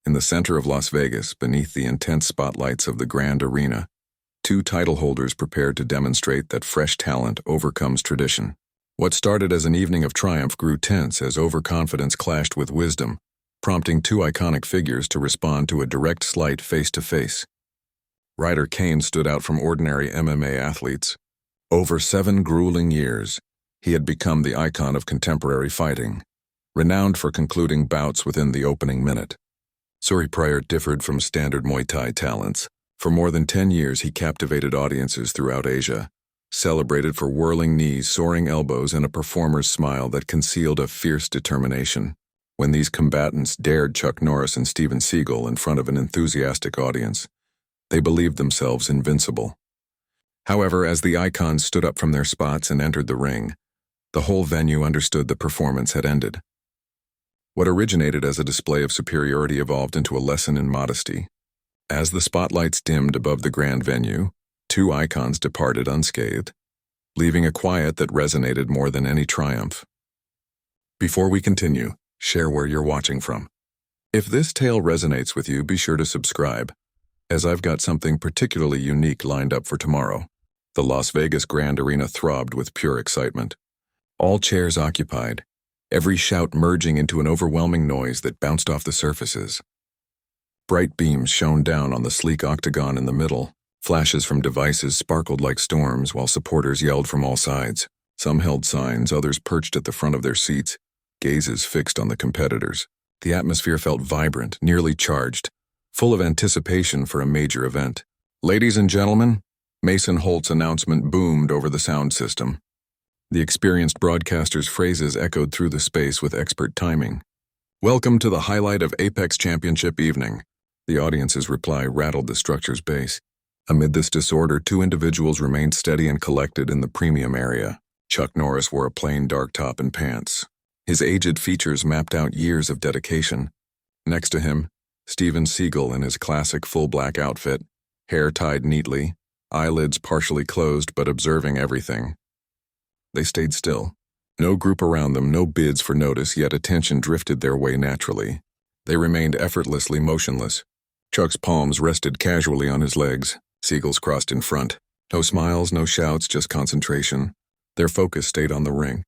In the center of Las Vegas, beneath the intense spotlights of the Grand Arena, two title holders prepared to demonstrate that fresh talent overcomes tradition. What started as an evening of triumph grew tense as overconfidence clashed with wisdom, prompting two iconic figures to respond to a direct slight face-to-face. Ryder Kane stood out from ordinary MMA athletes. Over 7 grueling years, he had become the icon of contemporary fighting, renowned for concluding bouts within the opening minute. Suri Pryor differed from standard Muay Thai talents. For more than 10 years, he captivated audiences throughout Asia, celebrated for whirling knees, soaring elbows, and a performer's smile that concealed a fierce determination. When these combatants dared Chuck Norris and Steven Seagal in front of an enthusiastic audience, they believed themselves invincible. However, as the icons stood up from their spots and entered the ring, the whole venue understood the performance had ended. What originated as a display of superiority evolved into a lesson in modesty. As the spotlights dimmed above the grand venue, two icons departed unscathed, leaving a quiet that resonated more than any triumph. Before we continue, share where you're watching from. If this tale resonates with you, be sure to subscribe, as I've got something particularly unique lined up for tomorrow. The Las Vegas Grand Arena throbbed with pure excitement. All chairs occupied, every shout merging into an overwhelming noise that bounced off the surfaces. Bright beams shone down on the sleek octagon in the middle. Flashes from devices sparkled like storms while supporters yelled from all sides. Some held signs, others perched at the front of their seats, gazes fixed on the competitors. The atmosphere felt vibrant, nearly charged, full of anticipation for a major event. Ladies and gentlemen, Mason Holt's announcement boomed over the sound system. The experienced broadcaster's phrases echoed through the space with expert timing. "Welcome to the highlight of Apex Championship evening." The audience's reply rattled the structure's base. Amid this disorder, two individuals remained steady and collected in the premium area. Chuck Norris wore a plain dark top and pants. His aged features mapped out years of dedication. Next to him, Steven Seagal in his classic full black outfit, hair tied neatly, eyelids partially closed but observing everything. They stayed still. No group around them, no bids for notice, yet attention drifted their way naturally. They remained effortlessly motionless. Chuck's palms rested casually on his legs, Seagal's crossed in front. No smiles, no shouts, just concentration. Their focus stayed on the ring.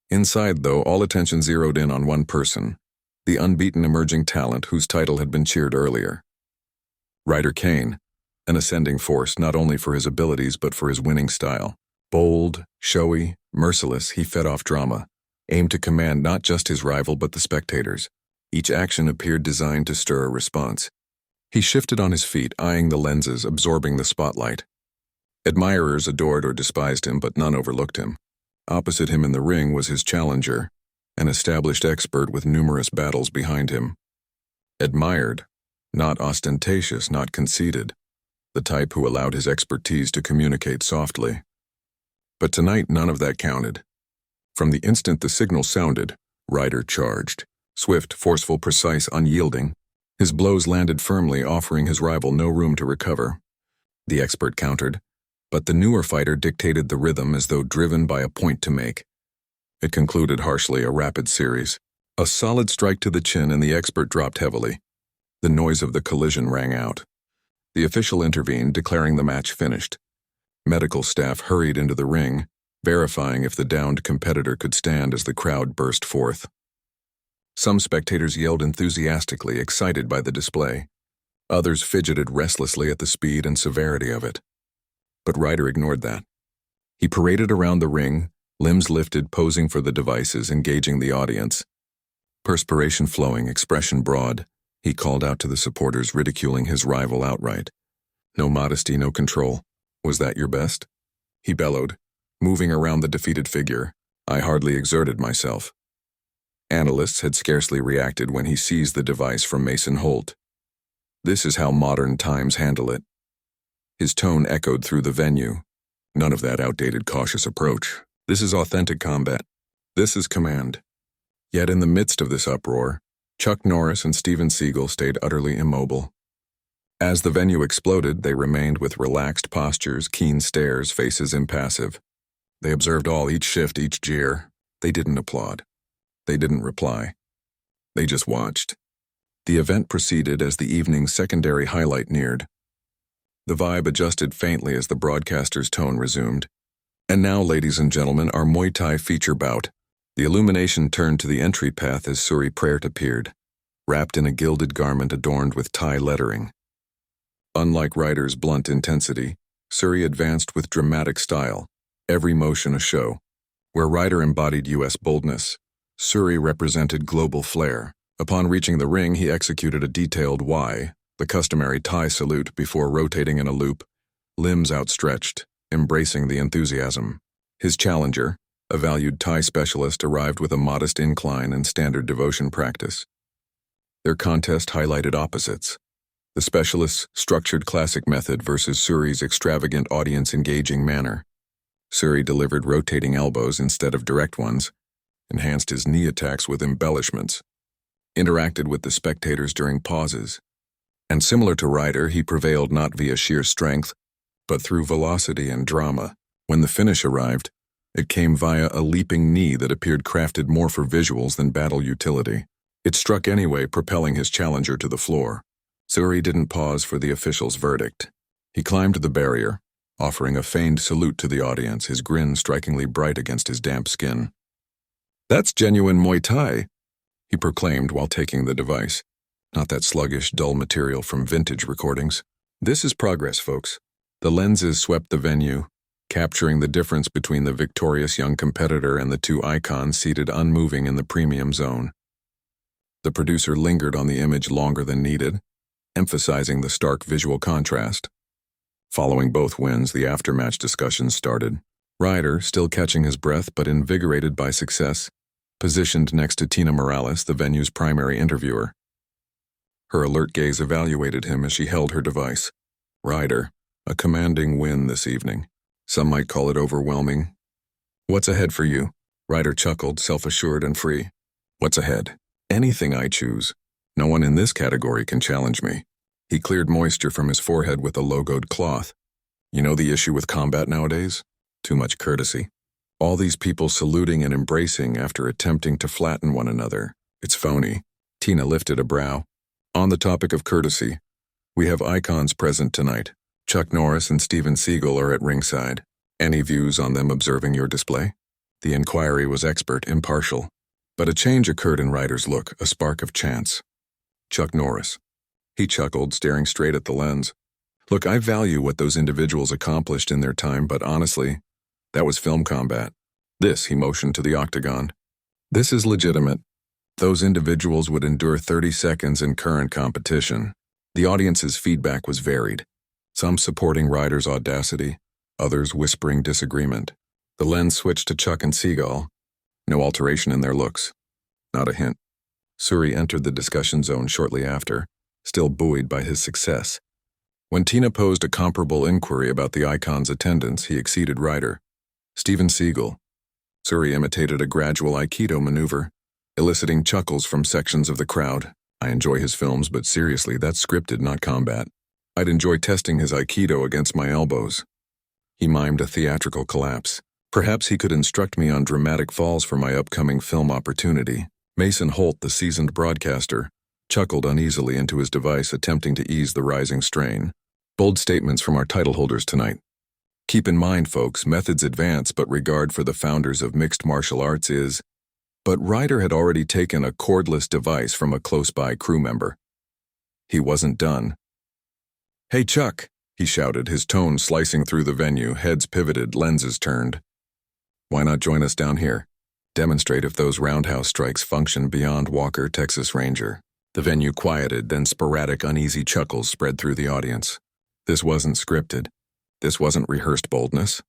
Inside, though, all attention zeroed in on one person, the unbeaten emerging talent whose title had been cheered earlier. Ryder Kane, an ascending force not only for his abilities but for his winning style. Bold, showy, merciless, he fed off drama, aimed to command not just his rival but the spectators. Each action appeared designed to stir a response. He shifted on his feet, eyeing the lenses, absorbing the spotlight. Admirers adored or despised him, but none overlooked him. Opposite him in the ring was his challenger, an established expert with numerous battles behind him. Admired, not ostentatious, not conceited, the type who allowed his expertise to communicate softly. But tonight none of that counted. From the instant the signal sounded, Ryder charged. Swift, forceful, precise, unyielding. His blows landed firmly, offering his rival no room to recover. The expert countered, but the newer fighter dictated the rhythm as though driven by a point to make. It concluded harshly, a rapid series. A solid strike to the chin and the expert dropped heavily. The noise of the collision rang out. The official intervened, declaring the match finished. Medical staff hurried into the ring, verifying if the downed competitor could stand as the crowd burst forth. Some spectators yelled enthusiastically, excited by the display. Others fidgeted restlessly at the speed and severity of it. But Ryder ignored that. He paraded around the ring, limbs lifted, posing for the devices, engaging the audience. Perspiration flowing, expression broad, he called out to the supporters, ridiculing his rival outright. No modesty, no control. "Was that your best?" he bellowed, moving around the defeated figure. "I hardly exerted myself." Analysts had scarcely reacted when he seized the device from Mason Holt. "This is how modern times handle it." His tone echoed through the venue. None of that outdated, cautious approach. This is authentic combat. This is command. Yet in the midst of this uproar, Chuck Norris and Steven Seagal stayed utterly immobile. As the venue exploded, they remained with relaxed postures, keen stares, faces impassive. They observed all, each shift, each jeer. They didn't applaud. They didn't reply. They just watched. The event proceeded as the evening's secondary highlight neared. The vibe adjusted faintly as the broadcaster's tone resumed. And now, ladies and gentlemen, our Muay Thai feature bout. The illumination turned to the entry path as Suri Praert appeared, wrapped in a gilded garment adorned with Thai lettering. Unlike Ryder's blunt intensity, Suri advanced with dramatic style, every motion a show. Where Ryder embodied U.S. boldness, Suri represented global flair. Upon reaching the ring, he executed a detailed Y, the customary Thai salute before rotating in a loop, limbs outstretched, embracing the enthusiasm. His challenger, a valued Thai specialist, arrived with a modest incline and standard devotion practice. Their contest highlighted opposites. The specialist's structured classic method versus Suri's extravagant audience-engaging manner. Suri delivered rotating elbows instead of direct ones, enhanced his knee attacks with embellishments, interacted with the spectators during pauses, and similar to Ryder, he prevailed not via sheer strength, but through velocity and drama. When the finish arrived, it came via a leaping knee that appeared crafted more for visuals than battle utility. It struck anyway, propelling his challenger to the floor. Suri didn't pause for the official's verdict. He climbed the barrier, offering a feigned salute to the audience, his grin strikingly bright against his damp skin. "That's genuine Muay Thai," he proclaimed while taking the device. Not that sluggish, dull material from vintage recordings. This is progress, folks. The lenses swept the venue, capturing the difference between the victorious young competitor and the two icons seated unmoving in the premium zone. The producer lingered on the image longer than needed, emphasizing the stark visual contrast. Following both wins, the aftermatch discussions started. Ryder, still catching his breath but invigorated by success, positioned next to Tina Morales, the venue's primary interviewer. Her alert gaze evaluated him as she held her device. Ryder, a commanding win this evening. Some might call it overwhelming. "What's ahead for you?" Ryder chuckled, self-assured and free. "What's ahead? Anything I choose. No one in this category can challenge me." He cleared moisture from his forehead with a logoed cloth. "You know the issue with combat nowadays? Too much courtesy. All these people saluting and embracing after attempting to flatten one another. It's phony." Tina lifted a brow. "On the topic of courtesy, we have icons present tonight. Chuck Norris and Steven Seagal are at ringside. Any views on them observing your display?" The inquiry was expert, impartial. But a change occurred in Ryder's look, a spark of chance. "Chuck Norris." He chuckled, staring straight at the lens. "Look, I value what those individuals accomplished in their time, but honestly, that was film combat. This," he motioned to the octagon. "This is legitimate. Those individuals would endure 30 seconds in current competition." The audience's feedback was varied, some supporting Ryder's audacity, others whispering disagreement. The lens switched to Chuck and Seagal. No alteration in their looks. Not a hint. Suri entered the discussion zone shortly after, still buoyed by his success. When Tina posed a comparable inquiry about the icon's attendance, he exceeded Ryder. "Steven Seagal." Suri imitated a gradual Aikido maneuver, eliciting chuckles from sections of the crowd. "I enjoy his films, but seriously, that's scripted, not combat. I'd enjoy testing his Aikido against my elbows." He mimed a theatrical collapse. "Perhaps he could instruct me on dramatic falls for my upcoming film opportunity." Mason Holt, the seasoned broadcaster, chuckled uneasily into his device, attempting to ease the rising strain. "Bold statements from our title holders tonight. Keep in mind, folks, methods advance, but regard for the founders of mixed martial arts is..." But Ryder had already taken a cordless device from a close-by crew member. He wasn't done. "Hey, Chuck," he shouted, his tone slicing through the venue, heads pivoted, lenses turned. "Why not join us down here? Demonstrate if those roundhouse strikes function beyond Walker, Texas Ranger." The venue quieted, then sporadic, uneasy chuckles spread through the audience. This wasn't scripted. This wasn't rehearsed boldness.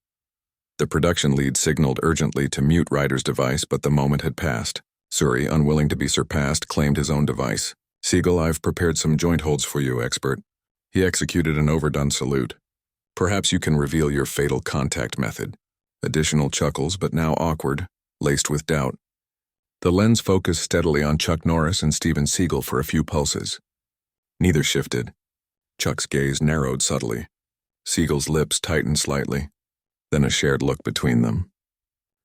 The production lead signaled urgently to mute Ryder's device, but the moment had passed. Suri, unwilling to be surpassed, claimed his own device. "Seagal, I've prepared some joint holds for you, expert." He executed an overdone salute. "Perhaps you can reveal your fatal contact method." Additional chuckles, but now awkward, laced with doubt. The lens focused steadily on Chuck Norris and Steven Seagal for a few pulses. Neither shifted. Chuck's gaze narrowed subtly. Seagal's lips tightened slightly. Then a shared look between them.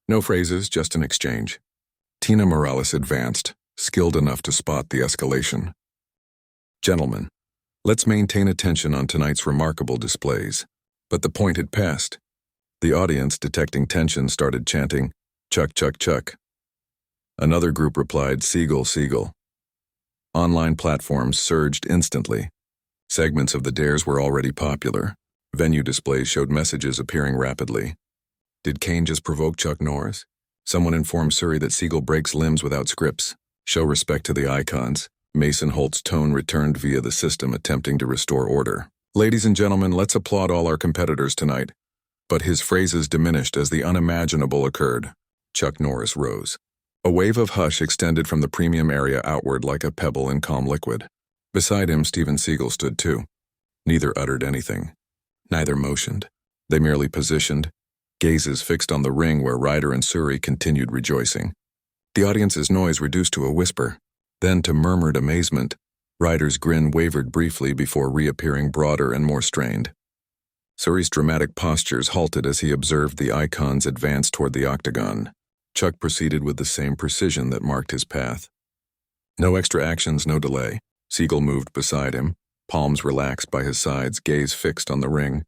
No phrases, just an exchange. Tina Morales advanced, skilled enough to spot the escalation. Gentlemen, let's maintain attention on tonight's remarkable displays. But the point had passed. The audience, detecting tension, started chanting, "Chuck, Chuck, Chuck." Another group replied, "Seagal, Seagal." Online platforms surged instantly. Segments of the dares were already popular. Venue displays showed messages appearing rapidly. Did Kane just provoke Chuck Norris? Someone informed Surrey that Seagal breaks limbs without scripts. Show respect to the icons. Mason Holt's tone returned via the system, attempting to restore order. Ladies and gentlemen, let's applaud all our competitors tonight. But his phrases diminished as the unimaginable occurred. Chuck Norris rose. A wave of hush extended from the premium area outward like a pebble in calm liquid. Beside him, Steven Seagal stood too. Neither uttered anything. Neither motioned. They merely positioned, gazes fixed on the ring where Ryder and Surrey continued rejoicing. The audience's noise reduced to a whisper, then to murmured amazement. Ryder's grin wavered briefly before reappearing broader and more strained. Surrey's dramatic postures halted as he observed the icons advance toward the octagon. Chuck proceeded with the same precision that marked his path. No extra actions, no delay. Seagal moved beside him, palms relaxed by his sides, gaze fixed on the ring.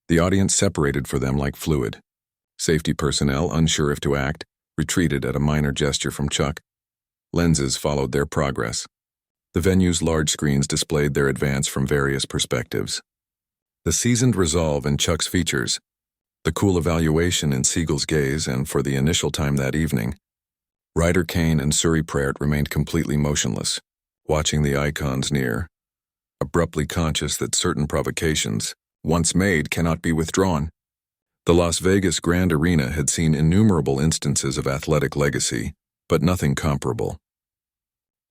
The audience separated for them like fluid. Safety personnel, unsure if to act, retreated at a minor gesture from Chuck. Lenses followed their progress. The venue's large screens displayed their advance from various perspectives. The seasoned resolve in Chuck's features, the cool evaluation in Seagal's gaze, and for the initial time that evening, Ryder Kane and Surrey Pratt remained completely motionless, watching the icons near, abruptly conscious that certain provocations, once made, cannot be withdrawn. The Las Vegas Grand Arena had seen innumerable instances of athletic legacy, but nothing comparable.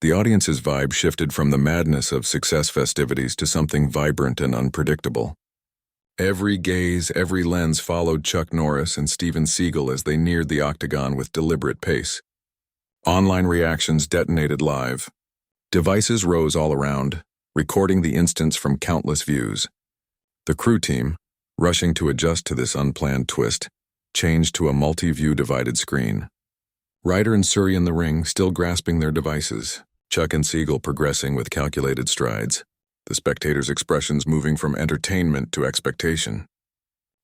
The audience's vibe shifted from the madness of success festivities to something vibrant and unpredictable. Every gaze, every lens followed Chuck Norris and Steven Seagal as they neared the octagon with deliberate pace. Online reactions detonated live. Devices rose all around, recording the instance from countless views. The crew team, rushing to adjust to this unplanned twist, changed to a multi-view divided screen. Ryder and Surrey in the ring, still grasping their devices. Chuck and Seagal progressing with calculated strides. The spectators' expressions moving from entertainment to expectation.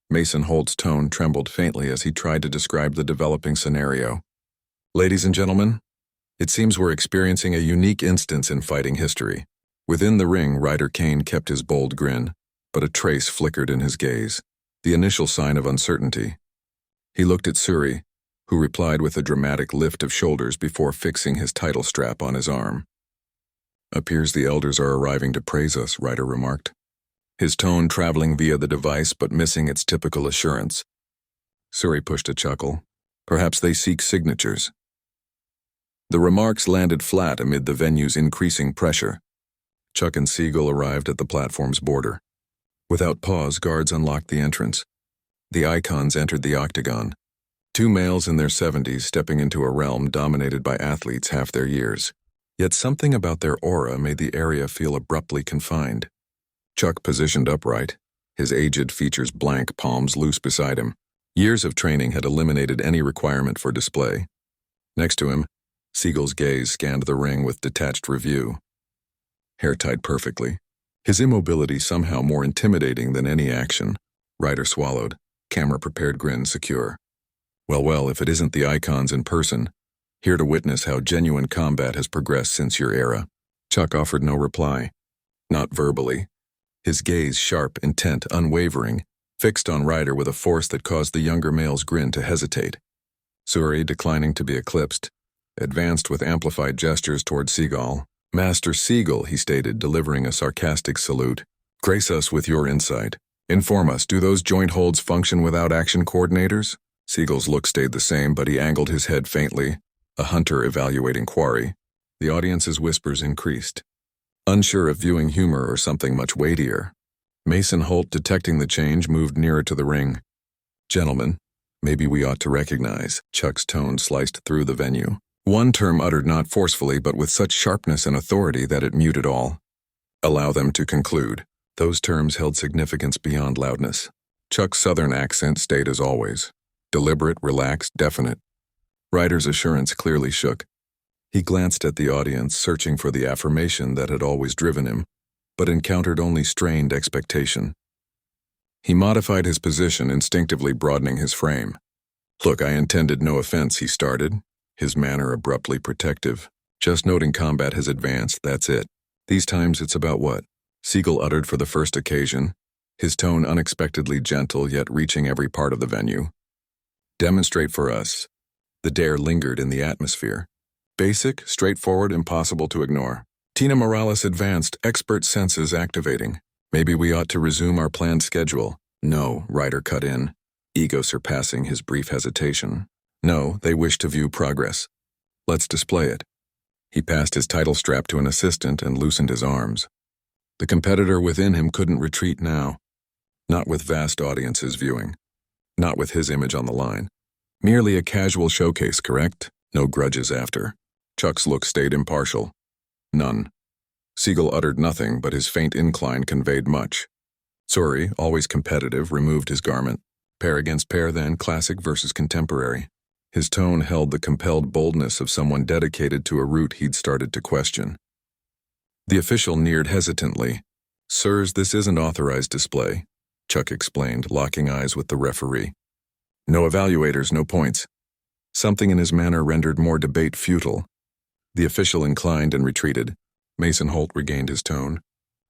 Mason Holt's tone trembled faintly as he tried to describe the developing scenario. Ladies and gentlemen, it seems we're experiencing a unique instance in fighting history. Within the ring, Ryder Kane kept his bold grin, but a trace flickered in his gaze, the initial sign of uncertainty. He looked at Surrey, who replied with a dramatic lift of shoulders before fixing his title strap on his arm. "Appears the elders are arriving to praise us," Ryder remarked, his tone traveling via the device but missing its typical assurance. Surrey pushed a chuckle. "Perhaps they seek signatures." The remarks landed flat amid the venue's increasing pressure. Chuck and Seagal arrived at the platform's border. Without pause, guards unlocked the entrance. The icons entered the octagon. Two males in their 70s stepping into a realm dominated by athletes half their years. Yet something about their aura made the area feel abruptly confined. Chuck positioned upright, his aged features blank, palms loose beside him. Years of training had eliminated any requirement for display. Next to him, Seagal's gaze scanned the ring with detached review. Hair tied perfectly, his immobility somehow more intimidating than any action. Ryder swallowed, camera-prepared grin secure. Well, if it isn't the icons in person, here to witness how genuine combat has progressed since your era. Chuck offered no reply. Not verbally. His gaze sharp, intent, unwavering, fixed on Ryder with a force that caused the younger male's grin to hesitate. Surrey, declining to be eclipsed, advanced with amplified gestures toward Seagal. "Master Seagal," he stated, delivering a sarcastic salute. "Grace us with your insight. Inform us, do those joint holds function without action coordinators?" Seagal's look stayed the same, but he angled his head faintly, a hunter evaluating quarry. The audience's whispers increased, unsure if viewing humor or something much weightier. Mason Holt, detecting the change, moved nearer to the ring. "Gentlemen, maybe we ought to recognize," Chuck's tone sliced through the venue. One term uttered not forcefully but with such sharpness and authority that it muted all. "Allow them to conclude." Those terms held significance beyond loudness. Chuck's southern accent stayed as always. Deliberate, relaxed, definite. Ryder's assurance clearly shook. He glanced at the audience, searching for the affirmation that had always driven him. but encountered only strained expectation. He modified his position, instinctively broadening his frame. "Look, I intended no offense," he started, his manner abruptly protective. "Just noting combat has advanced, that's it. These times it's about what?" Seagal uttered for the first occasion, his tone unexpectedly gentle yet reaching every part of the venue. "Demonstrate for us." The dare lingered in the atmosphere. Basic, straightforward, impossible to ignore. Tina Morales advanced, expert senses activating. "Maybe we ought to resume our planned schedule." "No," Ryder cut in, ego surpassing his brief hesitation. "No, they wish to view progress. Let's display it." He passed his title strap to an assistant and loosened his arms. The competitor within him couldn't retreat now. Not with vast audiences viewing. Not with his image on the line. Merely a casual showcase, correct? No grudges after. Chuck's look stayed impartial. None. Seagal uttered nothing, but his faint incline conveyed much. Suri, always competitive, removed his garment. Pair against pair then, classic versus contemporary. His tone held the compelled boldness of someone dedicated to a route he'd started to question. The official neared hesitantly. "Sirs, this isn't authorized display," Chuck explained, locking eyes with the referee. "No evaluators, no points." Something in his manner rendered more debate futile. The official inclined and retreated. Mason Holt regained his tone.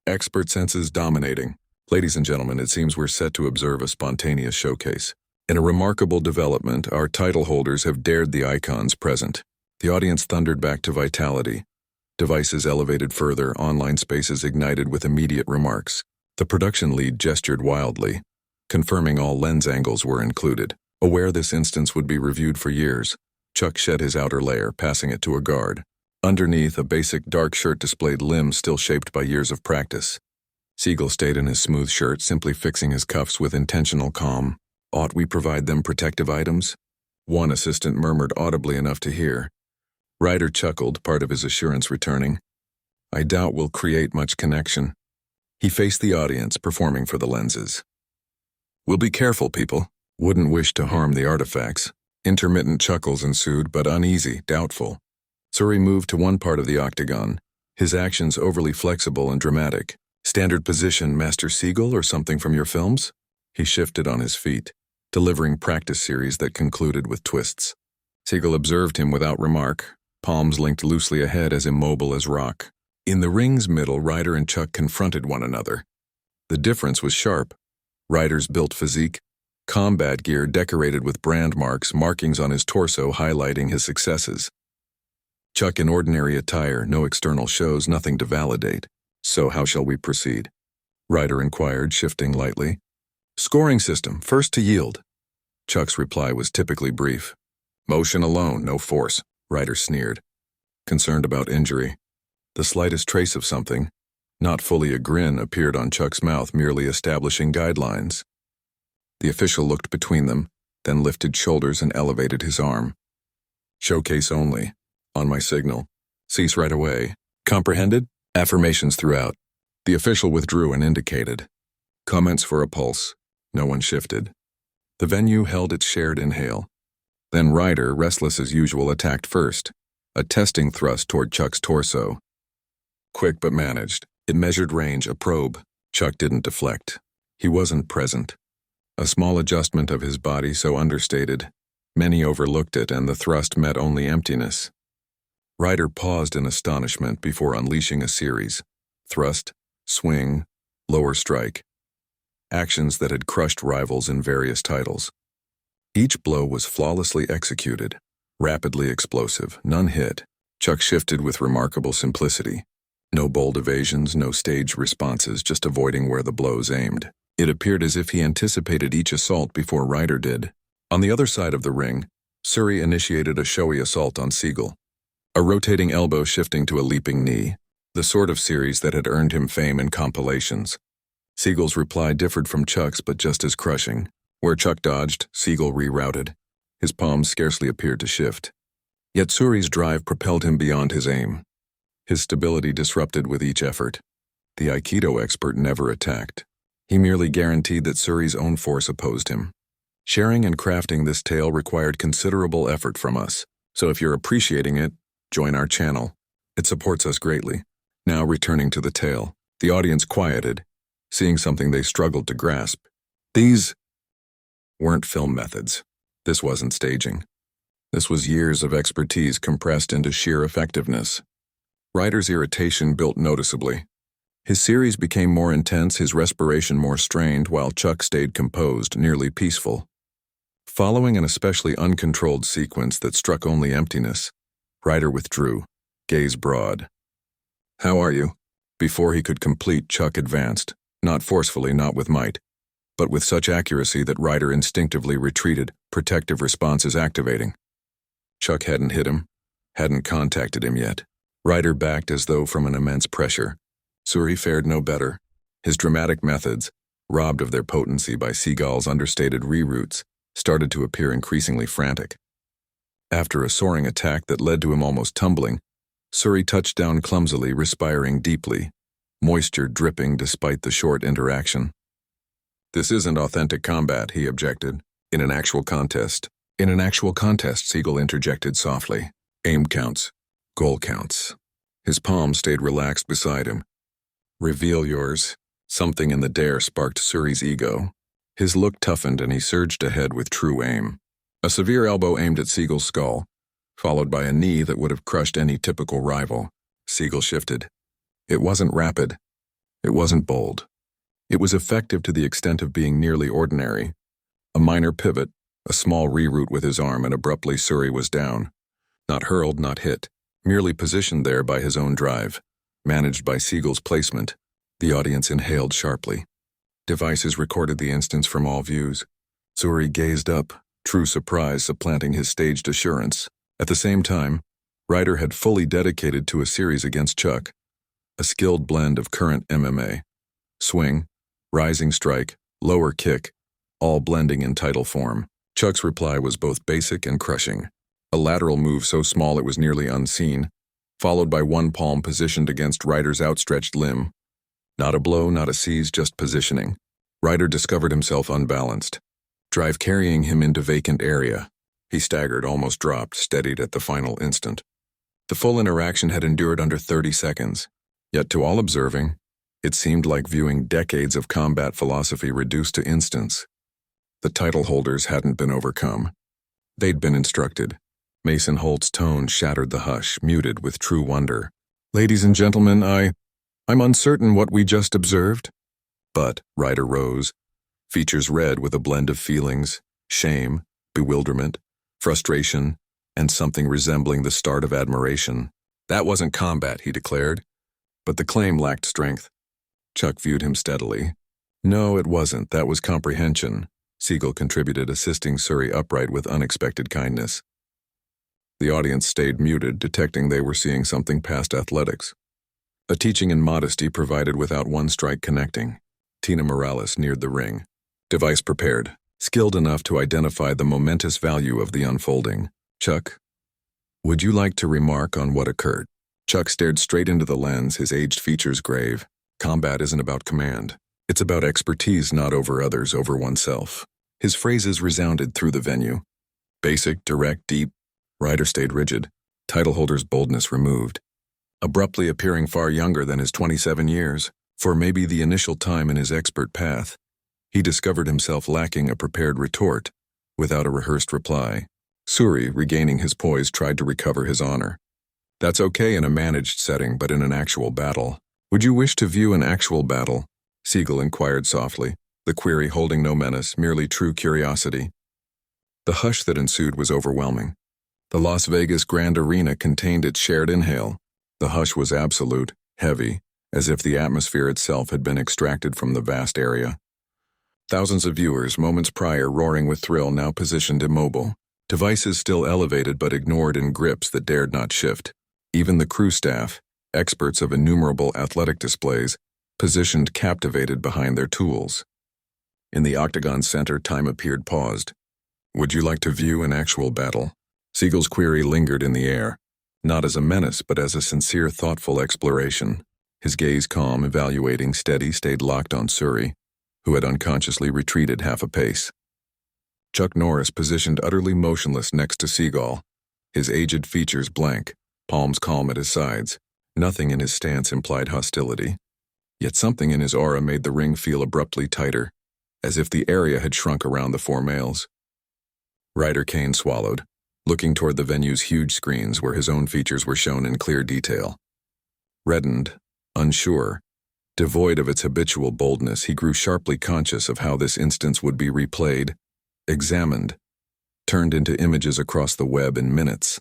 "Expert senses dominating. Ladies and gentlemen, it seems we're set to observe a spontaneous showcase. In a remarkable development, our title holders have dared the icons present." The audience thundered back to vitality. Devices elevated further, online spaces ignited with immediate remarks. The production lead gestured wildly, confirming all lens angles were included. Aware this instance would be reviewed for years, Chuck shed his outer layer, passing it to a guard. Underneath, a basic dark shirt displayed limbs still shaped by years of practice. Seagal stayed in his smooth shirt, simply fixing his cuffs with intentional calm. "Ought we provide them protective items?" One assistant murmured audibly enough to hear. Ryder chuckled, part of his assurance returning. "I doubt we'll create much connection." He faced the audience, performing for the lenses. "We'll be careful, people. Wouldn't wish to harm the artifacts." Intermittent chuckles ensued, but uneasy, doubtful. Suri moved to one part of the octagon, his actions overly flexible and dramatic. "Standard position, Master Seagal, or something from your films?" He shifted on his feet, delivering practice series that concluded with twists. Seagal observed him without remark, palms linked loosely ahead, as immobile as rock. In the ring's middle, Ryder and Chuck confronted one another. The difference was sharp. Ryder's built physique, combat gear decorated with brand markings on his torso highlighting his successes. Chuck in ordinary attire, no external shows, nothing to validate. "So how shall we proceed?" Ryder inquired, shifting lightly. "Scoring system, first to yield." Chuck's reply was typically brief. "Motion alone, no force," Ryder sneered, concerned about injury. The slightest trace of something, not fully a grin, appeared on Chuck's mouth, merely establishing guidelines. The official looked between them, then lifted shoulders and elevated his arm. "Showcase only. On my signal. Cease right away. Comprehended?" Affirmations throughout. The official withdrew and indicated. Comments for a pulse. No one shifted. The venue held its shared inhale. Then Ryder, restless as usual, attacked first, a testing thrust toward Chuck's torso. Quick but managed. It measured range, a probe. Chuck didn't deflect. He wasn't present. A small adjustment of his body so understated, many overlooked it, and the thrust met only emptiness. Ryder paused in astonishment before unleashing a series. Thrust, swing, lower strike. Actions that had crushed rivals in various titles. Each blow was flawlessly executed, rapidly explosive, none hit. Chuck shifted with remarkable simplicity. No bold evasions, no staged responses, just avoiding where the blows aimed. It appeared as if he anticipated each assault before Ryder did. On the other side of the ring, Suri initiated a showy assault on Seagal. A rotating elbow shifting to a leaping knee, the sort of series that had earned him fame in compilations. Seagal's reply differed from Chuck's, but just as crushing. Where Chuck dodged, Seagal rerouted. His palms scarcely appeared to shift. Yet Suri's drive propelled him beyond his aim. His stability disrupted with each effort. The Aikido expert never attacked. He merely guaranteed that Suri's own force opposed him. Sharing and crafting this tale required considerable effort from us, so if you're appreciating it, join our channel. It supports us greatly. Now returning to the tale. The audience quieted, seeing something they struggled to grasp. These weren't film methods. This wasn't staging. This was years of expertise compressed into sheer effectiveness. Ryder's irritation built noticeably. His series became more intense, his respiration more strained, while Chuck stayed composed, nearly peaceful. Following an especially uncontrolled sequence that struck only emptiness, Ryder withdrew, gaze broad. "How are you?" Before he could complete, Chuck advanced, not forcefully, not with might, but with such accuracy that Ryder instinctively retreated, protective responses activating. Chuck hadn't hit him, hadn't contacted him yet. Ryder backed as though from an immense pressure. Suri fared no better. His dramatic methods, robbed of their potency by Seagal's understated reroutes, started to appear increasingly frantic. After a soaring attack that led to him almost tumbling, Suri touched down clumsily, respiring deeply, moisture dripping despite the short interaction. "This isn't authentic combat," he objected. In an actual contest, Seagal interjected softly. "Aim counts. Goal counts." His palm stayed relaxed beside him. "Reveal yours." Something in the dare sparked Suri's ego. His look toughened and he surged ahead with true aim. A severe elbow aimed at Seagal's skull, followed by a knee that would have crushed any typical rival. Seagal shifted. It wasn't rapid. It wasn't bold. It was effective to the extent of being nearly ordinary. A minor pivot, a small reroute with his arm, and abruptly Suri was down. Not hurled, not hit, merely positioned there by his own drive, managed by Seagal's placement. The audience inhaled sharply. Devices recorded the instance from all views. Suri gazed up, true surprise supplanting his staged assurance. At the same time, Ryder had fully dedicated to a series against Chuck, a skilled blend of current MMA. Swing, rising strike, lower kick, all blending in title form. Chuck's reply was both basic and crushing. A lateral move so small it was nearly unseen, followed by one palm positioned against Ryder's outstretched limb. Not a blow, not a seize, just positioning. Ryder discovered himself unbalanced, drive carrying him into vacant area. He staggered, almost dropped, steadied at the final instant. The full interaction had endured under 30 seconds, yet to all observing, it seemed like viewing decades of combat philosophy reduced to instants. The title holders hadn't been overcome. They'd been instructed. Mason Holt's tone shattered the hush, muted with true wonder. "Ladies and gentlemen, I'm uncertain what we just observed." But Ryder rose, features red with a blend of feelings, shame, bewilderment, frustration, and something resembling the start of admiration. "That wasn't combat," he declared. But the claim lacked strength. Chuck viewed him steadily. "No, it wasn't. That was comprehension," Seagal contributed, assisting Suri upright with unexpected kindness. The audience stayed muted, detecting they were seeing something past athletics. A teaching in modesty provided without one strike connecting. Tina Morales neared the ring, device prepared, skilled enough to identify the momentous value of the unfolding. "Chuck, would you like to remark on what occurred?" Chuck stared straight into the lens, his aged features grave. "Combat isn't about command. It's about expertise, not over others, over oneself." His phrases resounded through the venue. Basic, direct, deep. Ryder stayed rigid, title holder's boldness removed. Abruptly appearing far younger than his 27 years, for maybe the initial time in his expert path, he discovered himself lacking a prepared retort, without a rehearsed reply. Suri, regaining his poise, tried to recover his honor. "That's okay in a managed setting, but in an actual battle." "Would you wish to view an actual battle?" Seagal inquired softly, the query holding no menace, merely true curiosity. The hush that ensued was overwhelming. The Las Vegas Grand Arena contained its shared inhale. The hush was absolute, heavy, as if the atmosphere itself had been extracted from the vast area. Thousands of viewers, moments prior roaring with thrill, now positioned immobile. Devices still elevated but ignored in grips that dared not shift. Even the crew staff, experts of innumerable athletic displays, positioned captivated behind their tools. In the octagon center, time appeared paused. "Would you like to view an actual battle?" Seagal's query lingered in the air, not as a menace but as a sincere, thoughtful exploration. His gaze calm, evaluating, steady, stayed locked on Suri, who had unconsciously retreated half a pace. Chuck Norris positioned utterly motionless next to Seagal, his aged features blank, palms calm at his sides. Nothing in his stance implied hostility. Yet something in his aura made the ring feel abruptly tighter, as if the area had shrunk around the four males. Ryder Kane swallowed, looking toward the venue's huge screens where his own features were shown in clear detail. Reddened, unsure, devoid of its habitual boldness, he grew sharply conscious of how this instance would be replayed, examined, turned into images across the web in minutes.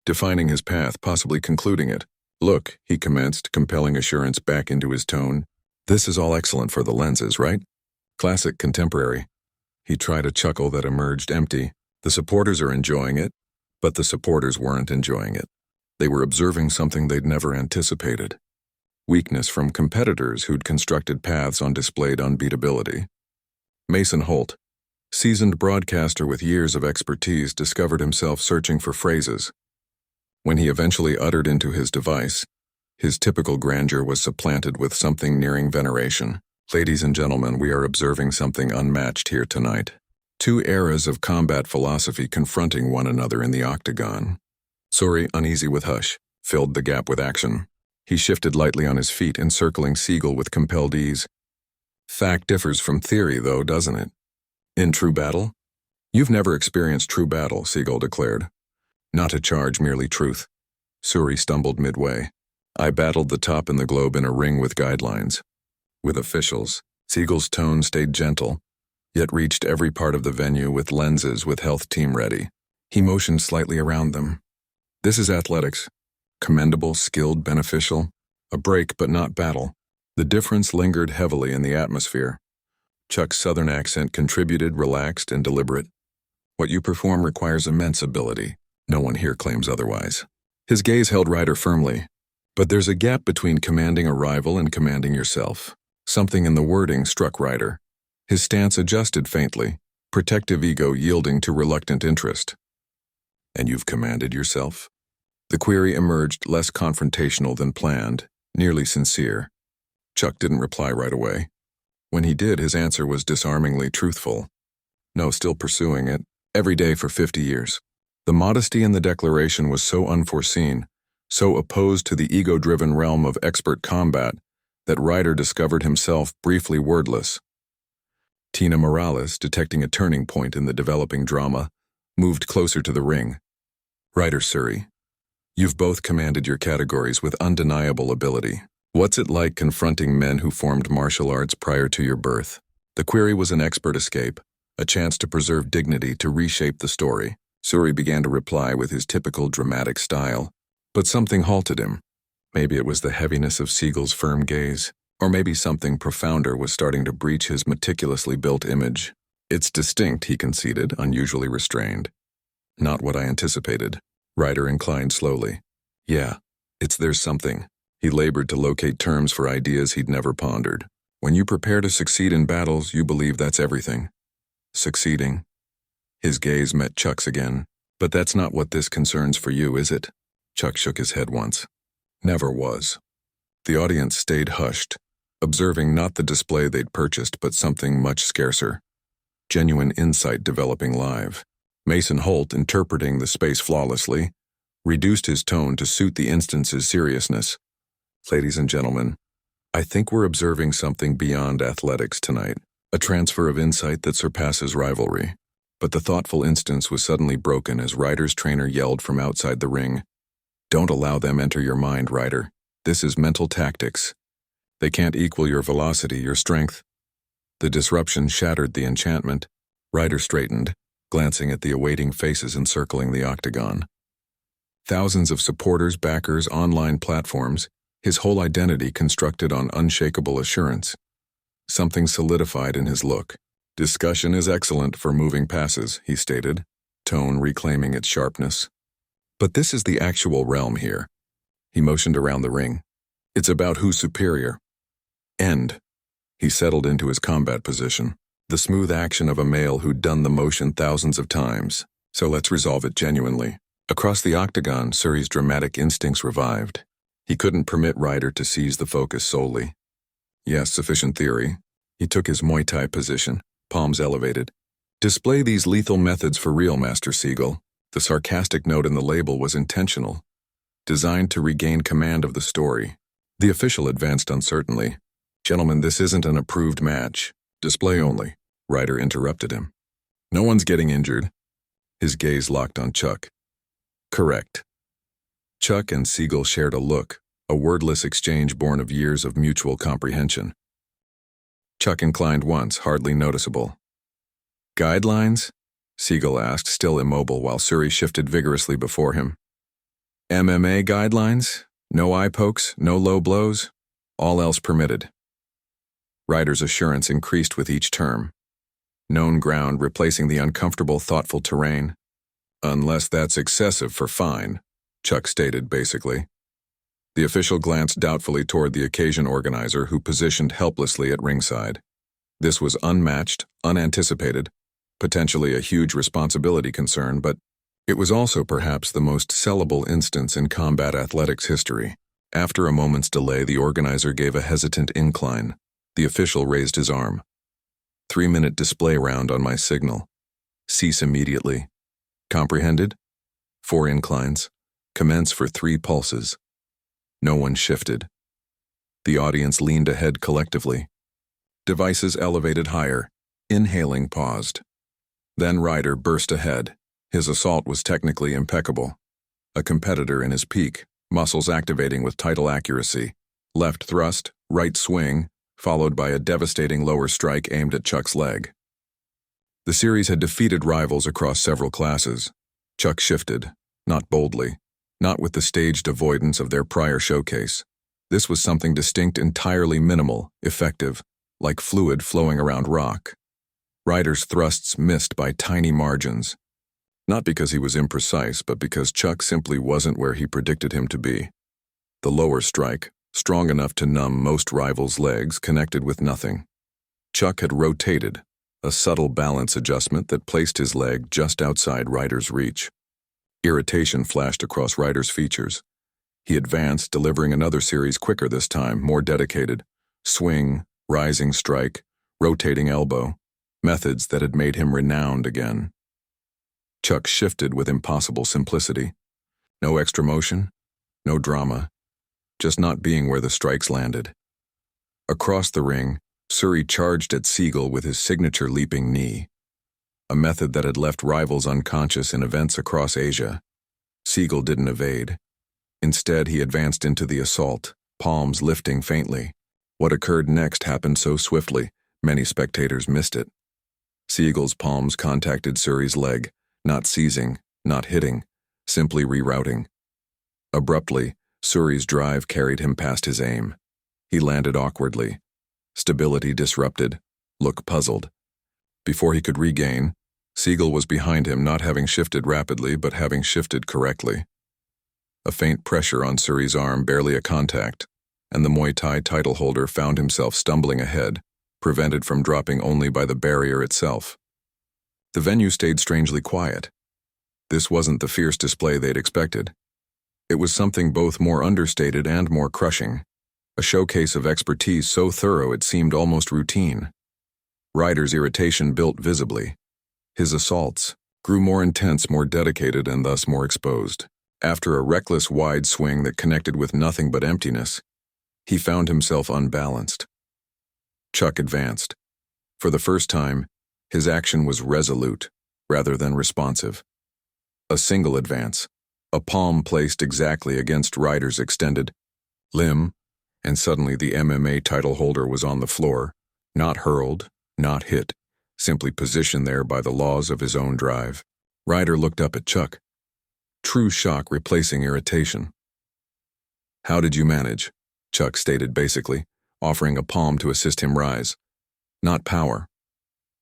Defining his path, possibly concluding it. "Look," he commenced, compelling assurance back into his tone. "This is all excellent for the lenses, right? Classic contemporary." He tried a chuckle that emerged empty. The supporters are enjoying it, but the supporters weren't enjoying it. They were observing something they'd never anticipated. Weakness from competitors who'd constructed paths on displayed unbeatability. Mason Holt, seasoned broadcaster with years of expertise, discovered himself searching for phrases. When he eventually uttered into his device, his typical grandeur was supplanted with something nearing veneration. "Ladies and gentlemen, we are observing something unmatched here tonight. Two eras of combat philosophy confronting one another in the octagon." Suri, uneasy with hush, filled the gap with action. He shifted lightly on his feet, encircling Seagal with compelled ease. "Fact differs from theory, though, doesn't it? In true battle?" "You've never experienced true battle," Seagal declared. "Not a charge, merely truth." Suri stumbled midway. "I battled the top in the globe in a ring with guidelines. With officials." Seagal's tone stayed gentle, yet reached every part of the venue with lenses with health team ready. He motioned slightly around them. "This is athletics. Commendable, skilled, beneficial. A break, but not battle." The difference lingered heavily in the atmosphere. Chuck's southern accent contributed, relaxed and deliberate. "What you perform requires immense ability. No one here claims otherwise." His gaze held Ryder firmly. "But there's a gap between commanding a rival and commanding yourself." Something in the wording struck Ryder. His stance adjusted faintly, protective ego yielding to reluctant interest. "And you've commanded yourself?" The query emerged less confrontational than planned, nearly sincere. Chuck didn't reply right away. When he did, his answer was disarmingly truthful. "No, still pursuing it. Every day for 50 years. The modesty in the declaration was so unforeseen, so opposed to the ego-driven realm of expert combat, that Ryder discovered himself briefly wordless. Tina Morales, detecting a turning point in the developing drama, moved closer to the ring. "Ryder, Suri, you've both commanded your categories with undeniable ability. What's it like confronting men who formed martial arts prior to your birth?" The query was an expert escape, a chance to preserve dignity, to reshape the story. Suri began to reply with his typical dramatic style, but something halted him. Maybe it was the heaviness of Seagal's firm gaze, or maybe something profounder was starting to breach his meticulously built image. "It's distinct," he conceded, unusually restrained. "Not what I anticipated." Ryder inclined slowly. "Yeah, there's something." He labored to locate terms for ideas he'd never pondered. "When you prepare to succeed in battles, you believe that's everything." "Succeeding?" His gaze met Chuck's again. "But that's not what this concerns for you, is it?" Chuck shook his head once. "Never was." The audience stayed hushed, observing not the display they'd purchased, but something much scarcer. Genuine insight developing live. Mason Holt, interpreting the space flawlessly, reduced his tone to suit the instance's seriousness. "Ladies and gentlemen, I think we're observing something beyond athletics tonight, a transfer of insight that surpasses rivalry." But the thoughtful instance was suddenly broken as Ryder's trainer yelled from outside the ring. "Don't allow them enter your mind, Ryder. This is mental tactics. They can't equal your velocity, your strength." The disruption shattered the enchantment. Ryder straightened, glancing at the awaiting faces encircling the octagon. Thousands of supporters, backers, online platforms, his whole identity constructed on unshakable assurance. Something solidified in his look. "Discussion is excellent for moving passes," he stated, tone reclaiming its sharpness. "But this is the actual realm here." He motioned around the ring. "It's about who's superior." End. He settled into his combat position, the smooth action of a male who'd done the motion thousands of times. "So let's resolve it genuinely." Across the octagon, Suri's dramatic instincts revived. He couldn't permit Ryder to seize the focus solely. "Yes, sufficient theory." He took his Muay Thai position, palms elevated. "Display these lethal methods for real, Master Seagal." The sarcastic note in the label was intentional, designed to regain command of the story. The official advanced uncertainly. Gentlemen, this isn't an approved match. Display only. Ryder interrupted him. No one's getting injured. His gaze locked on Chuck. Correct. Chuck and Seagal shared a look, a wordless exchange born of years of mutual comprehension. Chuck inclined once, hardly noticeable. Guidelines? Seagal asked, still immobile, while Suri shifted vigorously before him. MMA guidelines? No eye pokes, no low blows? All else permitted. Ryder's assurance increased with each term. Known ground replacing the uncomfortable, thoughtful terrain. Unless that's excessive for fine, Chuck stated basically. The official glanced doubtfully toward the occasion organizer, who positioned helplessly at ringside. This was unmatched, unanticipated, potentially a huge responsibility concern, but it was also perhaps the most sellable instance in combat athletics history. After a moment's delay, the organizer gave a hesitant incline. The official raised his arm. 3-minute display round on my signal. Cease immediately. Comprehended? 4 inclines. Commence for 3 pulses. No one shifted. The audience leaned ahead collectively. Devices elevated higher. Inhaling paused. Then Ryder burst ahead. His assault was technically impeccable. A competitor in his peak, muscles activating with title accuracy. Left thrust, right swing, followed by a devastating lower strike aimed at Chuck's leg. The series had defeated rivals across several classes. Chuck shifted, not boldly, not with the staged avoidance of their prior showcase. This was something distinct, entirely minimal, effective, like fluid flowing around rock. Ryder's thrusts missed by tiny margins. Not because he was imprecise, but because Chuck simply wasn't where he predicted him to be. The lower strike, strong enough to numb most rivals' legs, connected with nothing. Chuck had rotated, a subtle balance adjustment that placed his leg just outside Ryder's reach. Irritation flashed across Ryder's features. He advanced, delivering another series quicker this time, more dedicated. Swing, rising strike, rotating elbow, methods that had made him renowned again. Chuck shifted with impossible simplicity. No extra motion, no drama, just not being where the strikes landed. Across the ring, Suri charged at Seagal with his signature leaping knee, a method that had left rivals unconscious in events across Asia. Seagal didn't evade. Instead, he advanced into the assault, palms lifting faintly. What occurred next happened so swiftly, many spectators missed it. Seagal's palms contacted Suri's leg, not seizing, not hitting, simply rerouting. Abruptly, Suri's drive carried him past his aim. He landed awkwardly. Stability disrupted, look puzzled. Before he could regain, Seagal was behind him, not having shifted rapidly, but having shifted correctly. A faint pressure on Suri's arm, barely a contact, and the Muay Thai title holder found himself stumbling ahead, prevented from dropping only by the barrier itself. The venue stayed strangely quiet. This wasn't the fierce display they'd expected. It was something both more understated and more crushing, a showcase of expertise so thorough it seemed almost routine. Ryder's irritation built visibly. His assaults grew more intense, more dedicated, and thus more exposed. After a reckless wide swing that connected with nothing but emptiness, he found himself unbalanced. Chuck advanced. For the first time, his action was resolute, rather than responsive. A single advance, a palm placed exactly against Ryder's extended limb, and suddenly the MMA title holder was on the floor, not hurled, not hit, simply positioned there by the laws of his own drive. Ryder looked up at Chuck. True shock replacing irritation. "How did you manage?" Chuck stated basically, offering a palm to assist him rise. "Not power."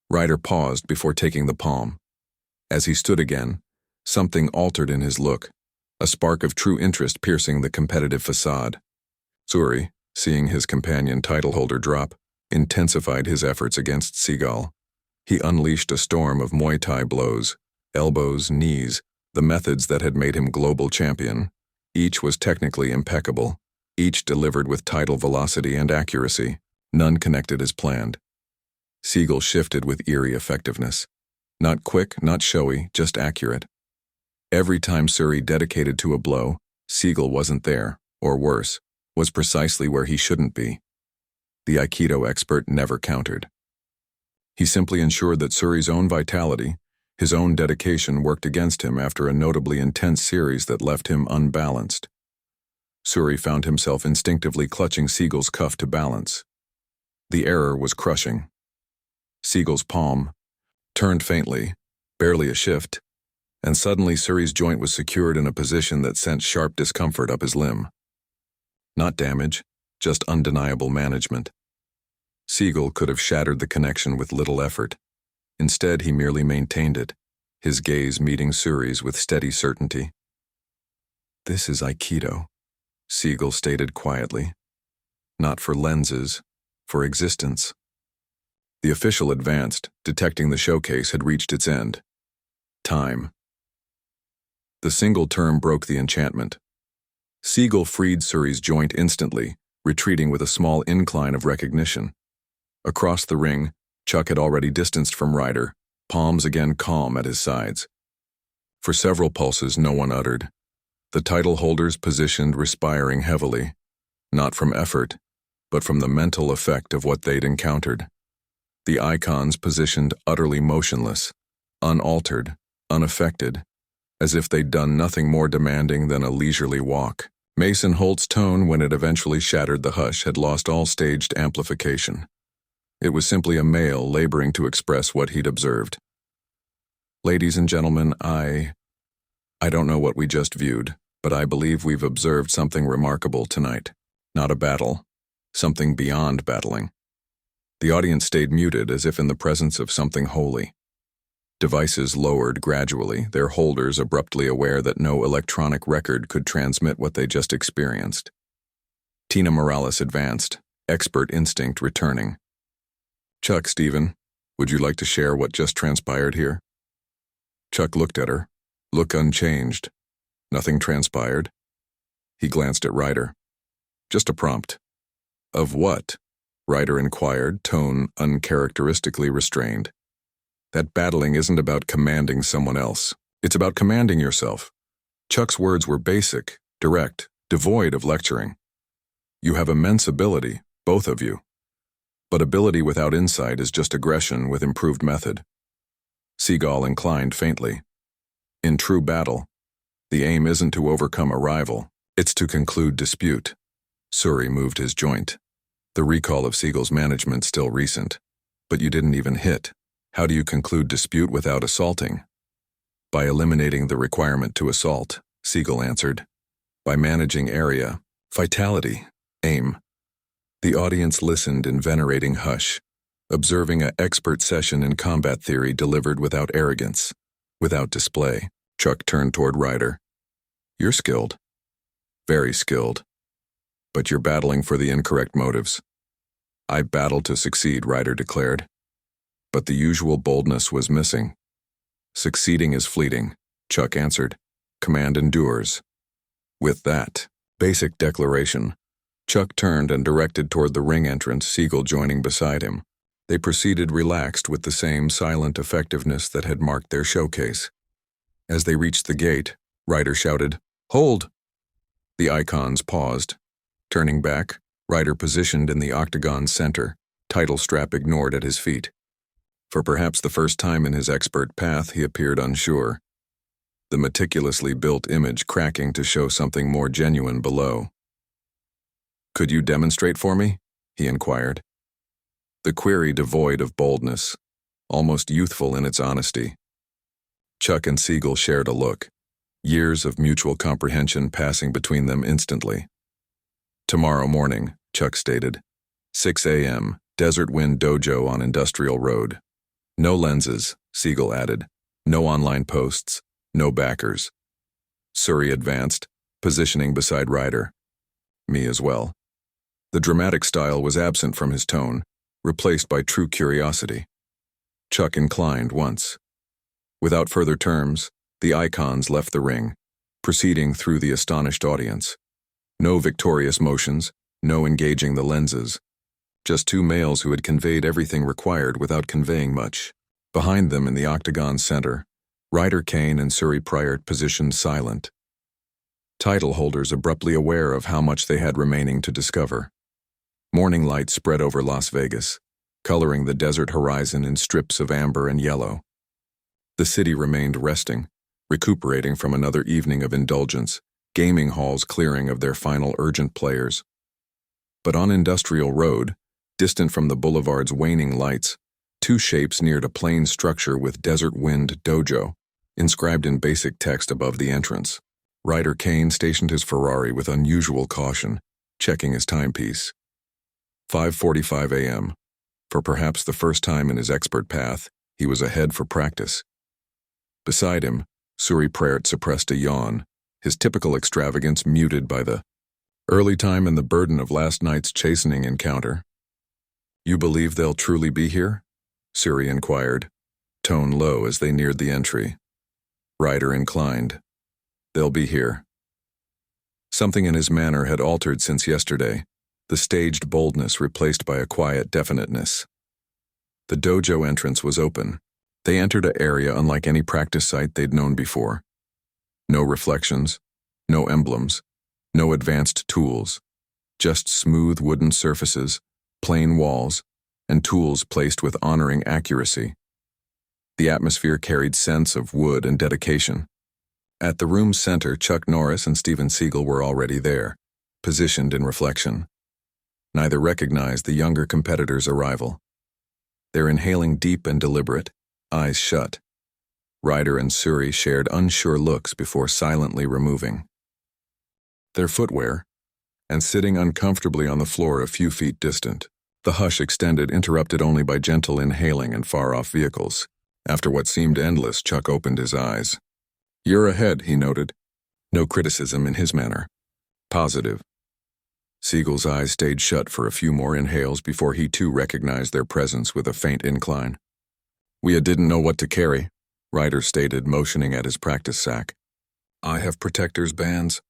Ryder paused before taking the palm. As he stood again, something altered in his look, a spark of true interest piercing the competitive facade. Suri, seeing his companion title holder drop, intensified his efforts against Seagal. He unleashed a storm of Muay Thai blows, elbows, knees, the methods that had made him global champion. Each was technically impeccable, each delivered with title velocity and accuracy, none connected as planned. Seagal shifted with eerie effectiveness. Not quick, not showy, just accurate. Every time Suri dedicated to a blow, Seagal wasn't there, or worse, was precisely where he shouldn't be. The Aikido expert never countered. He simply ensured that Suri's own vitality, his own dedication worked against him after a notably intense series that left him unbalanced. Suri found himself instinctively clutching Seagal's cuff to balance. The error was crushing. Seagal's palm turned faintly, barely a shift, and suddenly Suri's joint was secured in a position that sent sharp discomfort up his limb. Not damage, just undeniable management. Seagal could have shattered the connection with little effort. Instead, he merely maintained it, his gaze meeting Suri's with steady certainty. "This is Aikido," Seagal stated quietly. "Not for lenses, for existence." The official advanced, detecting the showcase had reached its end. Time. The single term broke the enchantment. Seagal freed Suri's joint instantly, retreating with a small incline of recognition. Across the ring, Chuck had already distanced from Ryder, palms again calm at his sides. For several pulses, no one uttered. The title holders positioned respiring heavily, not from effort, but from the mental effect of what they'd encountered. The icons positioned utterly motionless, unaltered, unaffected, as if they'd done nothing more demanding than a leisurely walk. Mason Holt's tone, when it eventually shattered the hush, had lost all staged amplification. It was simply a male laboring to express what he'd observed. "Ladies and gentlemen, I don't know what we just viewed, but I believe we've observed something remarkable tonight. Not a battle, something beyond battling." The audience stayed muted as if in the presence of something holy. Devices lowered gradually, their holders abruptly aware that no electronic record could transmit what they just experienced. Tina Morales advanced, expert instinct returning. "Chuck, Steven, would you like to share what just transpired here?" Chuck looked at her, look unchanged. Nothing transpired. He glanced at Ryder. "Just a prompt." "Of what?" Ryder inquired, tone uncharacteristically restrained. "That battling isn't about commanding someone else. It's about commanding yourself." Chuck's words were basic, direct, devoid of lecturing. "You have immense ability, both of you. But ability without insight is just aggression with improved method." Seagal inclined faintly. "In true battle, the aim isn't to overcome a rival, it's to conclude dispute." Suri moved his joint. The recall of Seagal's management still recent. "But you didn't even hit. How do you conclude dispute without assaulting?" "By eliminating the requirement to assault," Seagal answered. "By managing area, vitality, aim." The audience listened in venerating hush, observing an expert session in combat theory delivered without arrogance, without display. Chuck turned toward Ryder. "You're skilled. Very skilled. But you're battling for the incorrect motives." "I battle to succeed," Ryder declared. But the usual boldness was missing. "Succeeding is fleeting," Chuck answered. "Command endures." With that basic declaration, Chuck turned and directed toward the ring entrance, Seagal joining beside him. They proceeded relaxed with the same silent effectiveness that had marked their showcase. As they reached the gate, Ryder shouted, "Hold!" The icons paused. Turning back, Ryder positioned in the octagon's center, title strap ignored at his feet. For perhaps the first time in his expert path, he appeared unsure, the meticulously built image cracking to show something more genuine below. "Could you demonstrate for me?" he inquired. The query devoid of boldness, almost youthful in its honesty. Chuck and Seagal shared a look, years of mutual comprehension passing between them instantly. "Tomorrow morning," Chuck stated. 6 a.m., Desert Wind Dojo on Industrial Road. "No lenses," Seagal added. "No online posts. No backers." Suri advanced, positioning beside Ryder. "Me as well." The dramatic style was absent from his tone, replaced by true curiosity. Chuck inclined once. Without further terms, the icons left the ring, proceeding through the astonished audience. No victorious motions, no engaging the lenses. Just two males who had conveyed everything required without conveying much. Behind them in the octagon's center, Ryder Kane and Suri Pryor positioned silent. Title holders abruptly aware of how much they had remaining to discover. Morning light spread over Las Vegas, coloring the desert horizon in strips of amber and yellow. The city remained resting, recuperating from another evening of indulgence, gaming halls clearing of their final urgent players. But on Industrial Road, distant from the boulevard's waning lights, two shapes neared a plain structure with Desert Wind Dojo, inscribed in basic text above the entrance. Ryder Kane stationed his Ferrari with unusual caution, checking his timepiece. 5:45 a.m. For perhaps the first time in his expert path, he was ahead for practice. Beside him, Suri Praert suppressed a yawn, his typical extravagance muted by the early time and the burden of last night's chastening encounter. "You believe they'll truly be here?" Suri inquired, tone low as they neared the entry. Ryder inclined. "They'll be here." Something in his manner had altered since yesterday, the staged boldness replaced by a quiet definiteness. The dojo entrance was open. They entered an area unlike any practice site they'd known before. No reflections, no emblems, no advanced tools, just smooth wooden surfaces, plain walls, and tools placed with honoring accuracy. The atmosphere carried sense of wood and dedication. At the room's center, Chuck Norris and Steven Seagal were already there, positioned in reflection. Neither recognized the younger competitor's arrival. Their inhaling deep and deliberate, eyes shut. Ryder and Suri shared unsure looks before silently removing their footwear and sitting uncomfortably on the floor a few feet distant. The hush extended, interrupted only by gentle inhaling and far-off vehicles. After what seemed endless, Chuck opened his eyes. "You're ahead," he noted. No criticism in his manner. Positive. Seagal's eyes stayed shut for a few more inhales before he too recognized their presence with a faint incline. "We didn't know what to carry," Ryder stated, motioning at his practice sack. "I have protectors' bands."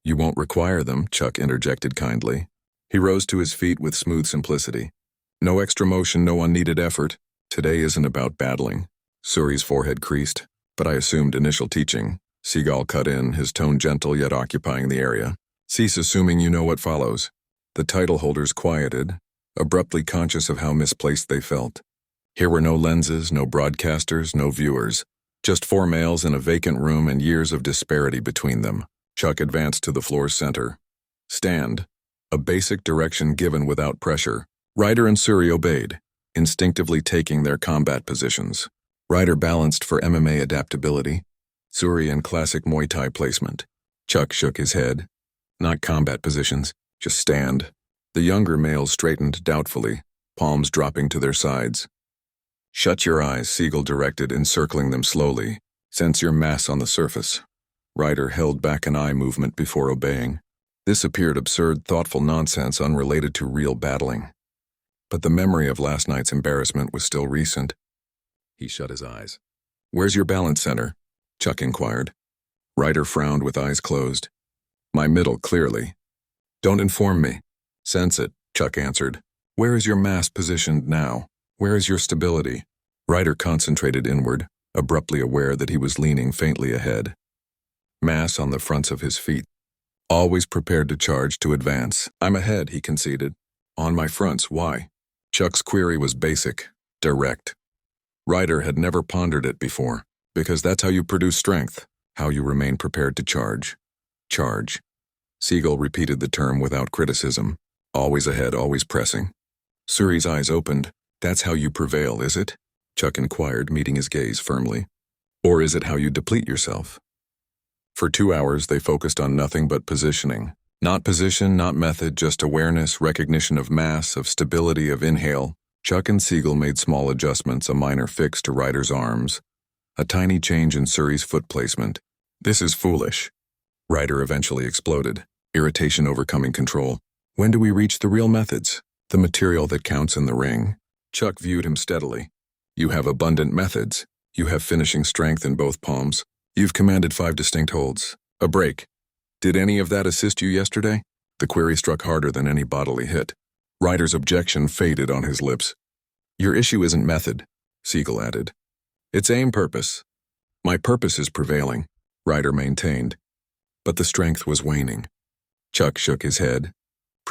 "You won't require them," Chuck interjected kindly. He rose to his feet with smooth simplicity. "No extra motion, no unneeded effort. Today isn't about battling." Suri's forehead creased. "But I assumed initial teaching." Seagal cut in, his tone gentle yet occupying the area. "Cease assuming you know what follows." The title holders quieted, abruptly conscious of how misplaced they felt. Here were no lenses, no broadcasters, no viewers. Just four males in a vacant room and years of disparity between them. Chuck advanced to the floor's center. "Stand." A basic direction given without pressure. Ryder and Suri obeyed, instinctively taking their combat positions. Ryder balanced for MMA adaptability, Suri in classic Muay Thai placement. Chuck shook his head. "Not combat positions, just stand." The younger males straightened doubtfully, palms dropping to their sides. "Shut your eyes," Seagal directed, encircling them slowly. "Sense your mass on the surface." Ryder held back an eye movement before obeying. This appeared absurd, thoughtful nonsense unrelated to real battling. But the memory of last night's embarrassment was still recent. He shut his eyes. "Where's your balance center?" Chuck inquired. Ryder frowned with eyes closed. "My middle, clearly." "Don't inform me." "Sense it," Chuck answered. "Where is your mass positioned now? Where is your stability?" Ryder concentrated inward, abruptly aware that he was leaning faintly ahead. Mass on the fronts of his feet. Always prepared to charge, to advance. "I'm ahead," he conceded. "On my fronts, why?" Chuck's query was basic, direct. Ryder had never pondered it before. "Because that's how you produce strength, how you remain prepared to charge." Charge. Seagal repeated the term without criticism. "Always ahead, always pressing." Suri's eyes opened. "That's how you prevail, is it?" Chuck inquired, meeting his gaze firmly. "Or is it how you deplete yourself?" For 2 hours, they focused on nothing but positioning. Not position, not method, just awareness, recognition of mass, of stability, of inhale. Chuck and Seagal made small adjustments, a minor fix to Ryder's arms, a tiny change in Suri's foot placement. "This is foolish." Ryder eventually exploded, irritation overcoming control. "When do we reach the real methods? The material that counts in the ring?" Chuck viewed him steadily. "You have abundant methods. You have finishing strength in both palms. You've commanded 5 distinct holds. A break. Did any of that assist you yesterday?" The query struck harder than any bodily hit. Ryder's objection faded on his lips. "Your issue isn't method," Seagal added. "It's aim purpose." "My purpose is prevailing," Ryder maintained. But the strength was waning. Chuck shook his head.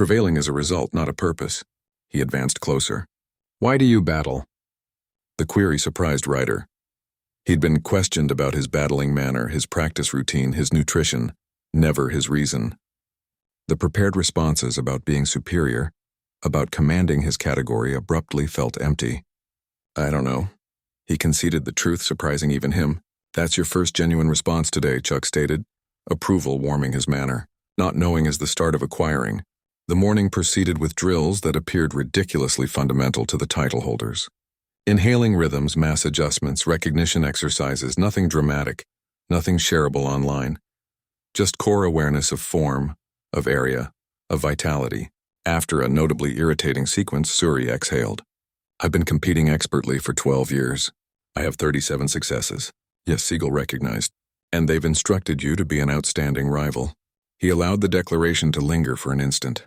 Prevailing is a result, not a purpose. He advanced closer. Why do you battle? The query surprised Ryder. He'd been questioned about his battling manner, his practice routine, his nutrition, never his reason. The prepared responses about being superior, about commanding his category, abruptly felt empty. I don't know. He conceded the truth, surprising even him. That's your first genuine response today, Chuck stated, approval warming his manner. Not knowing is the start of acquiring. The morning proceeded with drills that appeared ridiculously fundamental to the title holders. Inhaling rhythms, mass adjustments, recognition exercises, nothing dramatic, nothing shareable online. Just core awareness of form, of area, of vitality. After a notably irritating sequence, Suri exhaled. I've been competing expertly for 12 years. I have 37 successes. Yes, Seagal recognized. And they've instructed you to be an outstanding rival. He allowed the declaration to linger for an instant.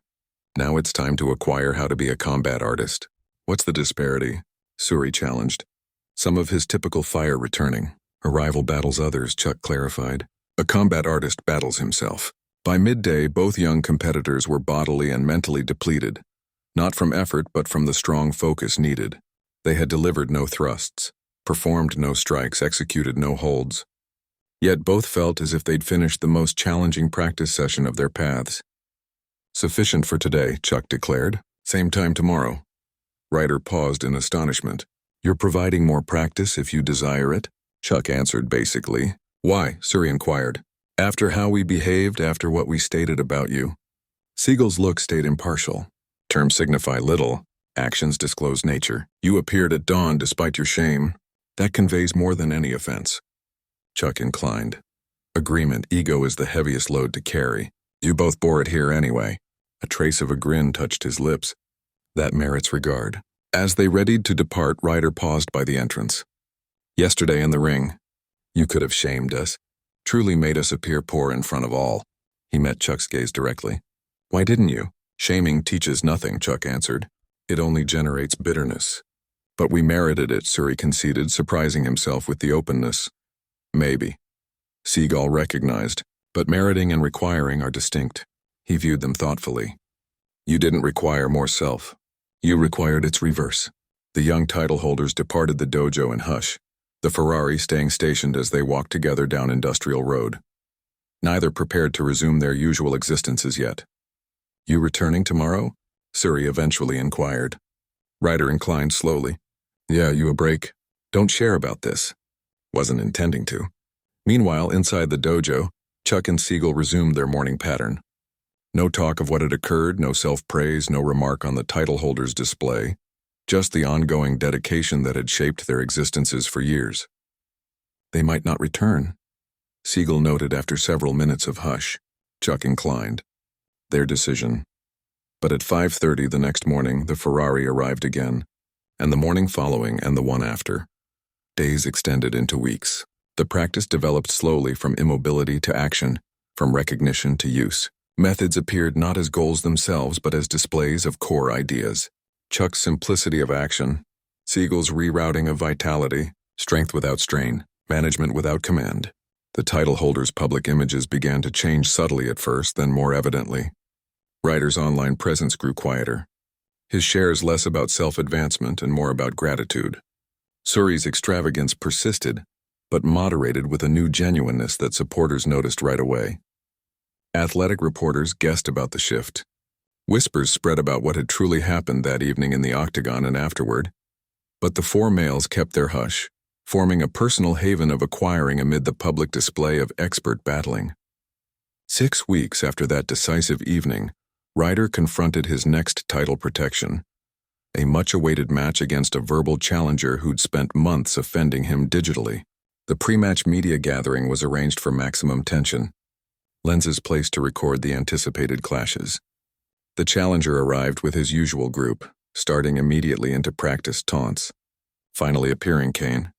Now it's time to acquire how to be a combat artist. What's the disparity? Suri challenged. Some of his typical fire returning. A rival battles others, Chuck clarified. A combat artist battles himself. By midday, both young competitors were bodily and mentally depleted. Not from effort, but from the strong focus needed. They had delivered no thrusts, performed no strikes, executed no holds. Yet both felt as if they'd finished the most challenging practice session of their paths. Sufficient for today, Chuck declared. Same time tomorrow. Ryder paused in astonishment. You're providing more practice if you desire it? Chuck answered basically. Why? Suri inquired. After how we behaved, after what we stated about you. Seagal's look stayed impartial. Terms signify little. Actions disclose nature. You appeared at dawn despite your shame. That conveys more than any offense. Chuck inclined. Agreement. Ego is the heaviest load to carry. You both bore it here anyway. A trace of a grin touched his lips. That merits regard. As they readied to depart, Ryder paused by the entrance. Yesterday in the ring, you could have shamed us. Truly made us appear poor in front of all. He met Chuck's gaze directly. Why didn't you? Shaming teaches nothing, Chuck answered. It only generates bitterness. But we merited it, Suri conceded, surprising himself with the openness. Maybe. Seagal recognized, but meriting and requiring are distinct. He viewed them thoughtfully. You didn't require more self. You required its reverse. The young title holders departed the dojo in hush, the Ferrari staying stationed as they walked together down Industrial Road. Neither prepared to resume their usual existences yet. You returning tomorrow? Suri eventually inquired. Ryder inclined slowly. Yeah, you a break? Don't share about this. Wasn't intending to. Meanwhile, inside the dojo, Chuck and Seagal resumed their morning pattern. No talk of what had occurred, no self-praise, no remark on the title holder's display, just the ongoing dedication that had shaped their existences for years. They might not return, Seagal noted after several minutes of hush. Chuck inclined. Their decision. But at 5:30 the next morning, the Ferrari arrived again, and the morning following and the one after. Days extended into weeks. The practice developed slowly from immobility to action, from recognition to use. Methods appeared not as goals themselves but as displays of core ideas. Chuck's simplicity of action, Seagal's rerouting of vitality, strength without strain, management without command. The title holder's public images began to change subtly at first, then more evidently. Ryder's online presence grew quieter. His shares less about self-advancement and more about gratitude. Suri's extravagance persisted, but moderated with a new genuineness that supporters noticed right away. Athletic reporters guessed about the shift. Whispers spread about what had truly happened that evening in the octagon and afterward, but the four males kept their hush, forming a personal haven of acquiring amid the public display of expert battling. 6 weeks after that decisive evening, Ryder confronted his next title protection, a much-awaited match against a verbal challenger who'd spent months offending him digitally. The pre-match media gathering was arranged for maximum tension, lenses placed to record the anticipated clashes. The challenger arrived with his usual group, starting immediately into practice taunts. Finally appearing, Kane.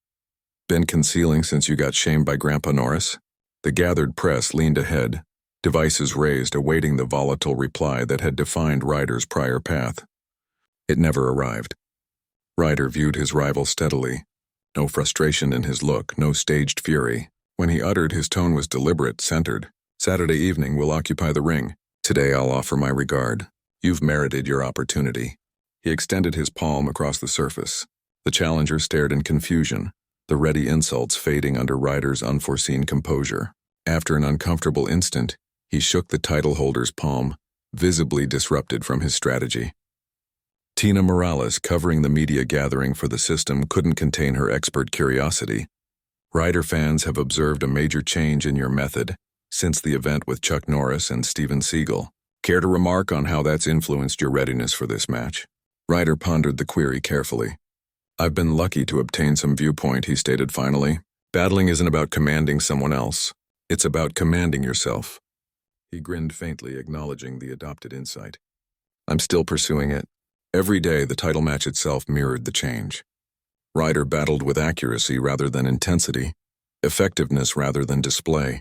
Been concealing since you got shamed by Grandpa Norris? The gathered press leaned ahead, devices raised awaiting the volatile reply that had defined Ryder's prior path. It never arrived. Ryder viewed his rival steadily. No frustration in his look, no staged fury. When he uttered, his tone was deliberate, centered. Saturday evening we'll occupy the ring. Today I'll offer my regard. You've merited your opportunity. He extended his palm across the surface. The challenger stared in confusion, the ready insults fading under Ryder's unforeseen composure. After an uncomfortable instant, he shook the title holder's palm, visibly disrupted from his strategy. Tina Morales, covering the media gathering for the system, couldn't contain her expert curiosity. Ryder fans have observed a major change in your method since the event with Chuck Norris and Steven Seagal. Care to remark on how that's influenced your readiness for this match? Ryder pondered the query carefully. I've been lucky to obtain some viewpoint, he stated finally. Battling isn't about commanding someone else. It's about commanding yourself. He grinned faintly, acknowledging the adopted insight. I'm still pursuing it. Every day, the title match itself mirrored the change. Ryder battled with accuracy rather than intensity, effectiveness rather than display.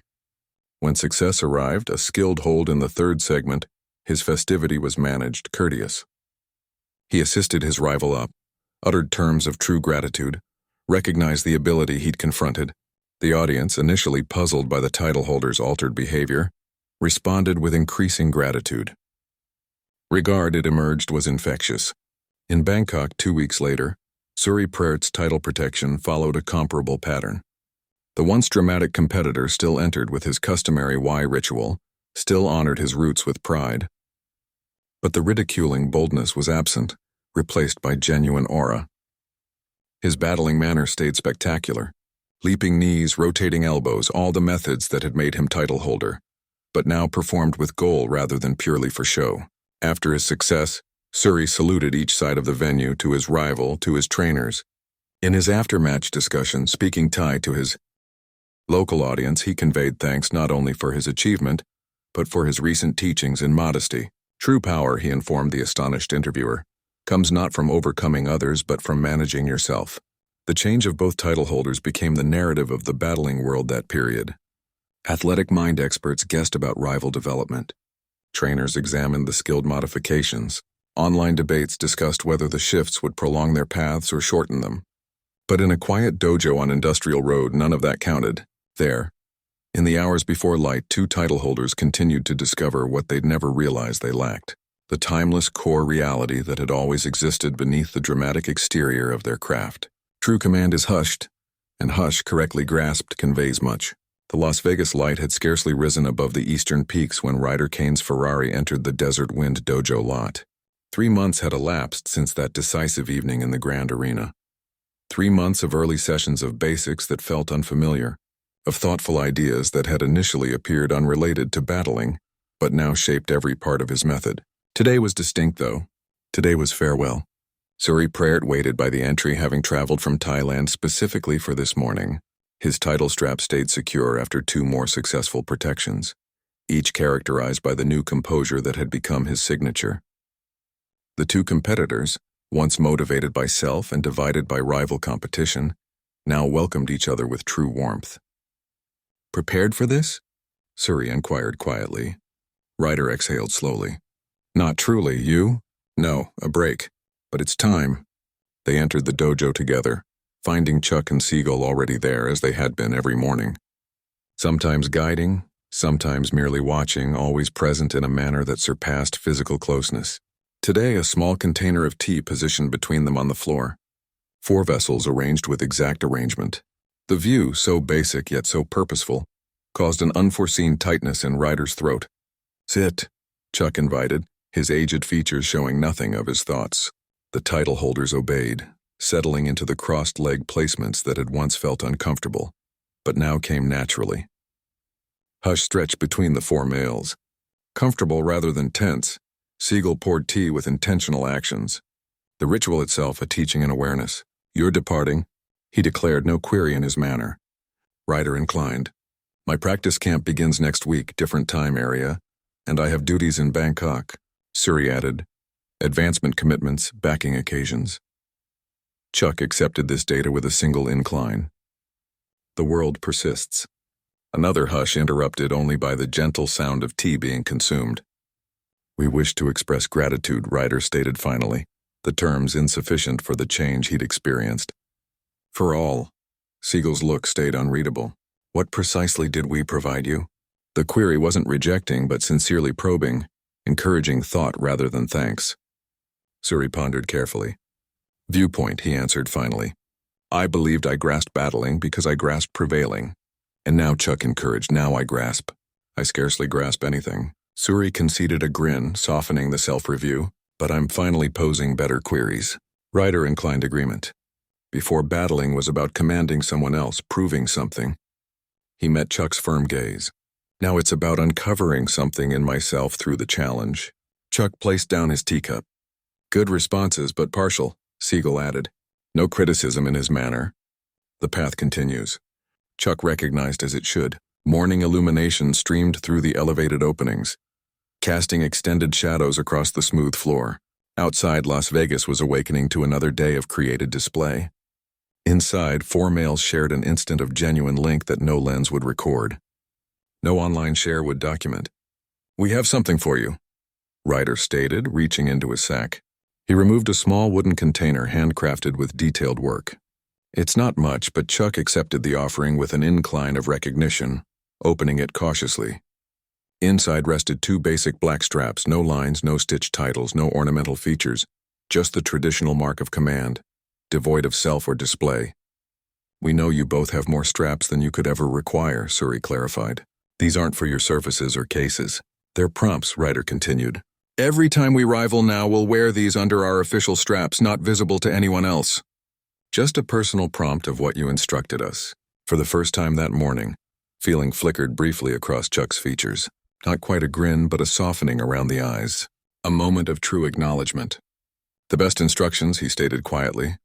When success arrived, a skilled hold in the third segment, his festivity was managed, courteous. He assisted his rival up, uttered terms of true gratitude, recognized the ability he'd confronted. The audience, initially puzzled by the title holder's altered behavior, responded with increasing gratitude. Regard, it emerged, was infectious. In Bangkok 2 weeks later, Suri Praert's title protection followed a comparable pattern. The once dramatic competitor still entered with his customary Y ritual, still honored his roots with pride. But the ridiculing boldness was absent, replaced by genuine aura. His battling manner stayed spectacular. Leaping knees, rotating elbows, all the methods that had made him title holder, but now performed with goal rather than purely for show. After his success, Suri saluted each side of the venue, to his rival, to his trainers. In his after-match discussion, speaking Thai to his local audience, he conveyed thanks not only for his achievement, but for his recent teachings in modesty. True power, he informed the astonished interviewer, comes not from overcoming others but from managing yourself. The change of both title holders became the narrative of the battling world that period. Athletic mind experts guessed about rival development. Trainers examined the skilled modifications. Online debates discussed whether the shifts would prolong their paths or shorten them. But in a quiet dojo on Industrial Road, none of that counted. There, in the hours before light, two title holders continued to discover what they'd never realized they lacked: the timeless core reality that had always existed beneath the dramatic exterior of their craft. True command is hushed, and hush, correctly grasped, conveys much. The Las Vegas light had scarcely risen above the eastern peaks when Ryder Kane's Ferrari entered the Desert Wind dojo lot. 3 months had elapsed since that decisive evening in the Grand Arena. 3 months of early sessions of basics that felt unfamiliar, of thoughtful ideas that had initially appeared unrelated to battling, but now shaped every part of his method. Today was distinct, though. Today was farewell. Suri Praert waited by the entry, having traveled from Thailand specifically for this morning. His title strap stayed secure after 2 more successful protections, each characterized by the new composure that had become his signature. The two competitors, once motivated by self and divided by rival competition, now welcomed each other with true warmth. Prepared for this? Suri inquired quietly. Ryder exhaled slowly. Not truly, you? No, a break. But it's time. They entered the dojo together, finding Chuck and Seagal already there as they had been every morning. Sometimes guiding, sometimes merely watching, always present in a manner that surpassed physical closeness. Today, a small container of tea positioned between them on the floor. 4 vessels arranged with exact arrangement. The view, so basic yet so purposeful, caused an unforeseen tightness in Ryder's throat. Sit, Chuck invited, his aged features showing nothing of his thoughts. The title holders obeyed, settling into the crossed leg placements that had once felt uncomfortable, but now came naturally. Hush stretched between the 4 males. Comfortable rather than tense, Seagal poured tea with intentional actions. The ritual itself a teaching and awareness. You're departing, he declared, no query in his manner. Ryder inclined. My practice camp begins next week, different time area, and I have duties in Bangkok, Suri added. Advancement commitments, backing occasions. Chuck accepted this data with a single incline. The world persists. Another hush interrupted only by the gentle sound of tea being consumed. We wish to express gratitude, Ryder stated finally, the terms insufficient for the change he'd experienced. For all. Seagal's look stayed unreadable. What precisely did we provide you? The query wasn't rejecting but sincerely probing. encouraging thought rather than thanks. Suri pondered carefully. Viewpoint, he answered finally. I believed I grasped battling because I grasped prevailing. And now, Chuck encouraged, now I grasp. I scarcely grasp anything. Suri conceded a grin, softening the self-review, but I'm finally posing better queries. Ryder inclined agreement. Before battling was about commanding someone else, proving something. He met Chuck's firm gaze. Now it's about uncovering something in myself through the challenge. Chuck placed down his teacup. Good responses, but partial, Seagal added. No criticism in his manner. The path continues. Chuck recognized as it should. Morning illumination streamed through the elevated openings, casting extended shadows across the smooth floor. Outside, Las Vegas was awakening to another day of created display. Inside, 4 males shared an instant of genuine link that no lens would record. No online share would document. We have something for you, Ryder stated, reaching into his sack. He removed a small wooden container handcrafted with detailed work. It's not much, but Chuck accepted the offering with an incline of recognition, opening it cautiously. Inside rested 2 basic black straps, no lines, no stitched titles, no ornamental features, just the traditional mark of command, devoid of self or display. We know you both have more straps than you could ever require, Suri clarified. These aren't for your surfaces or cases. They're prompts, Ryder continued. Every time we rival now, we'll wear these under our official straps, not visible to anyone else. Just a personal prompt of what you instructed us. For the first time that morning, feeling flickered briefly across Chuck's features. Not quite a grin, but a softening around the eyes. A moment of true acknowledgement. The best instructions, he stated quietly,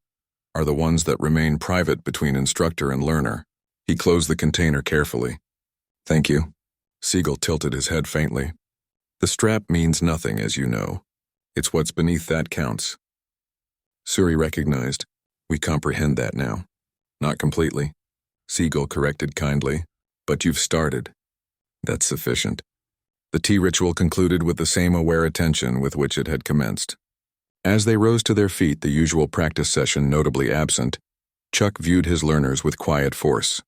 are the ones that remain private between instructor and learner. He closed the container carefully. Thank you. Seagal tilted his head faintly. The strap means nothing, as you know. It's what's beneath that counts. Suri recognized. We comprehend that now. Not completely. Seagal corrected kindly. But you've started. That's sufficient. The tea ritual concluded with the same aware attention with which it had commenced. As they rose to their feet, the usual practice session notably absent, Chuck viewed his learners with quiet force.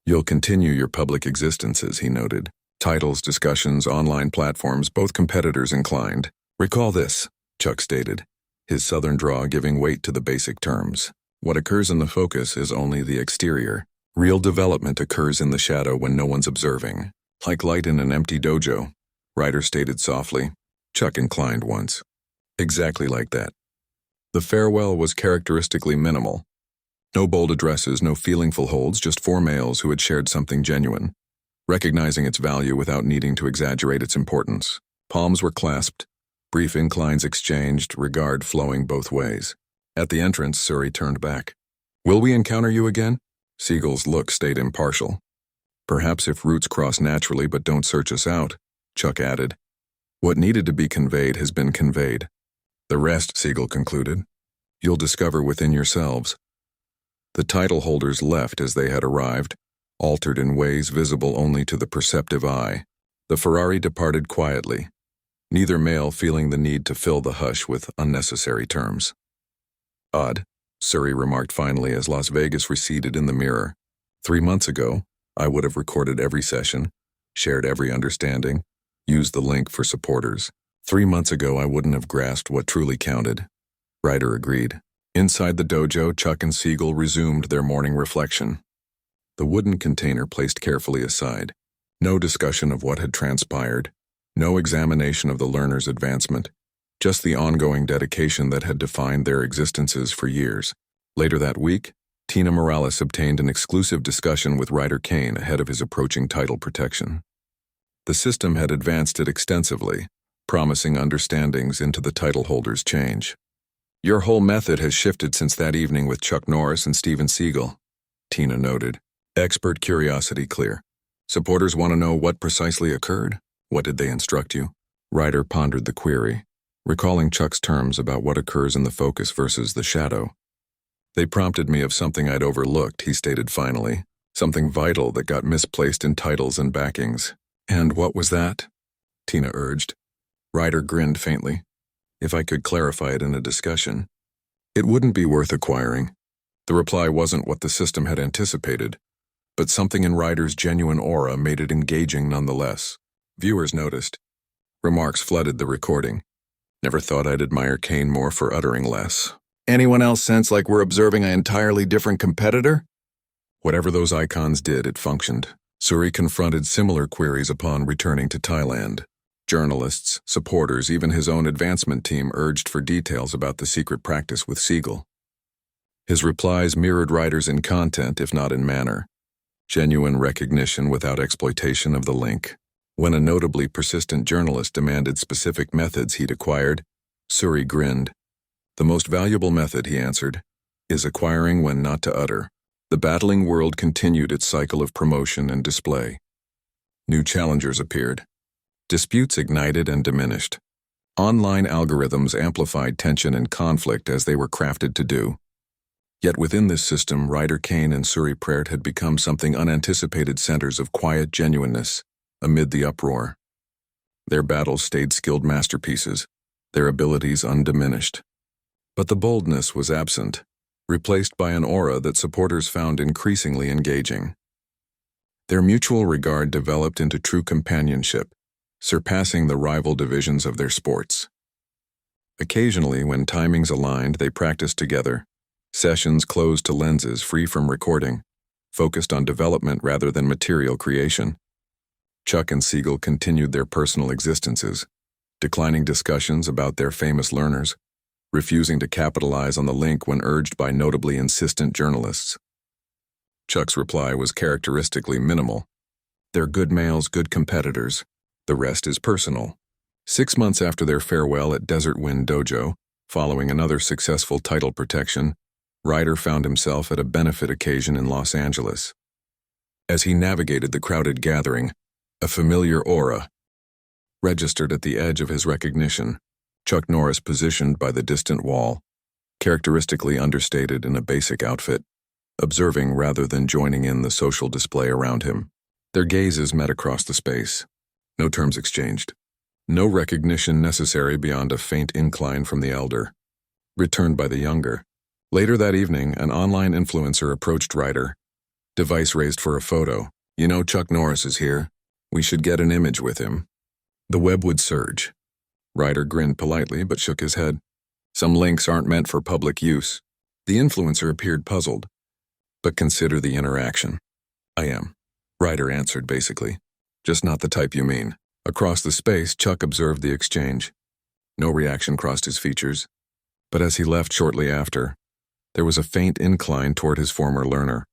You'll continue your public existences, he noted. Titles, discussions, online platforms, both competitors inclined. Recall this, Chuck stated, his southern drawl giving weight to the basic terms. What occurs in the focus is only the exterior. Real development occurs in the shadow when no one's observing. Like light in an empty dojo, Ryder stated softly. Chuck inclined once. Exactly like that. The farewell was characteristically minimal. No bold addresses, no feelingful holds, just 4 males who had shared something genuine, recognizing its value without needing to exaggerate its importance. Palms were clasped, brief inclines exchanged, regard flowing both ways. At the entrance, Suri turned back. Will we encounter you again? Seagal's look stayed impartial. Perhaps if routes cross naturally but don't search us out, Chuck added. What needed to be conveyed has been conveyed. The rest, Seagal concluded, you'll discover within yourselves. The title holders left as they had arrived, altered in ways visible only to the perceptive eye. The Ferrari departed quietly, neither male feeling the need to fill the hush with unnecessary terms. Odd, Suri remarked finally as Las Vegas receded in the mirror. 3 months ago, I would have recorded every session, shared every understanding, used the link for supporters. 3 months ago, I wouldn't have grasped what truly counted. Ryder agreed. Inside the dojo, Chuck and Seagal resumed their morning reflection. The wooden container placed carefully aside. No discussion of what had transpired. No examination of the learner's advancement. Just the ongoing dedication that had defined their existences for years. Later that week, Tina Morales obtained an exclusive discussion with Ryder Kane ahead of his approaching title protection. The system had advanced it extensively, promising understandings into the title holder's change. Your whole method has shifted since that evening with Chuck Norris and Steven Seagal, Tina noted. Expert curiosity clear. Supporters want to know what precisely occurred? What did they instruct you? Ryder pondered the query, recalling Chuck's terms about what occurs in the focus versus the shadow. They prompted me of something I'd overlooked, he stated finally. Something vital that got misplaced in titles and backings. And what was that? Tina urged. Ryder grinned faintly. If I could clarify it in a discussion, it wouldn't be worth acquiring. The reply wasn't what the system had anticipated, but something in Ryder's genuine aura made it engaging nonetheless. Viewers noticed. Remarks flooded the recording. Never thought I'd admire Kane more for uttering less. Anyone else sense like we're observing an entirely different competitor? Whatever those icons did, it functioned. Suri confronted similar queries upon returning to Thailand. Journalists, supporters, even his own advancement team urged for details about the secret practice with Seagal. His replies mirrored Ryder's in content, if not in manner. Genuine recognition without exploitation of the link. When a notably persistent journalist demanded specific methods he'd acquired, Suri grinned. The most valuable method, he answered, is acquiring when not to utter. The battling world continued its cycle of promotion and display. New challengers appeared. Disputes ignited and diminished. Online algorithms amplified tension and conflict as they were crafted to do. Yet within this system, Ryder Kane and Suri Praert had become something unanticipated centers of quiet genuineness amid the uproar. Their battles stayed skilled masterpieces, their abilities undiminished. But the boldness was absent, replaced by an aura that supporters found increasingly engaging. Their mutual regard developed into true companionship, surpassing the rival divisions of their sports. Occasionally, when timings aligned, they practiced together, sessions closed to lenses free from recording, focused on development rather than material creation. Chuck and Seagal continued their personal existences, declining discussions about their famous learners, refusing to capitalize on the link when urged by notably insistent journalists. Chuck's reply was characteristically minimal. They're good males, good competitors. The rest is personal. 6 months after their farewell at Desert Wind Dojo, following another successful title protection, Ryder found himself at a benefit occasion in Los Angeles. As he navigated the crowded gathering, a familiar aura registered at the edge of his recognition. Chuck Norris positioned by the distant wall, characteristically understated in a basic outfit, observing rather than joining in the social display around him. Their gazes met across the space. No terms exchanged. No recognition necessary beyond a faint incline from the elder, returned by the younger. Later that evening, an online influencer approached Ryder. Device raised for a photo. You know Chuck Norris is here. We should get an image with him. The web would surge. Ryder grinned politely but shook his head. Some links aren't meant for public use. The influencer appeared puzzled. But consider the interaction. I am. Ryder answered basically. Just not the type you mean. Across the space, Chuck observed the exchange. No reaction crossed his features. But as he left shortly after, there was a faint incline toward his former learner.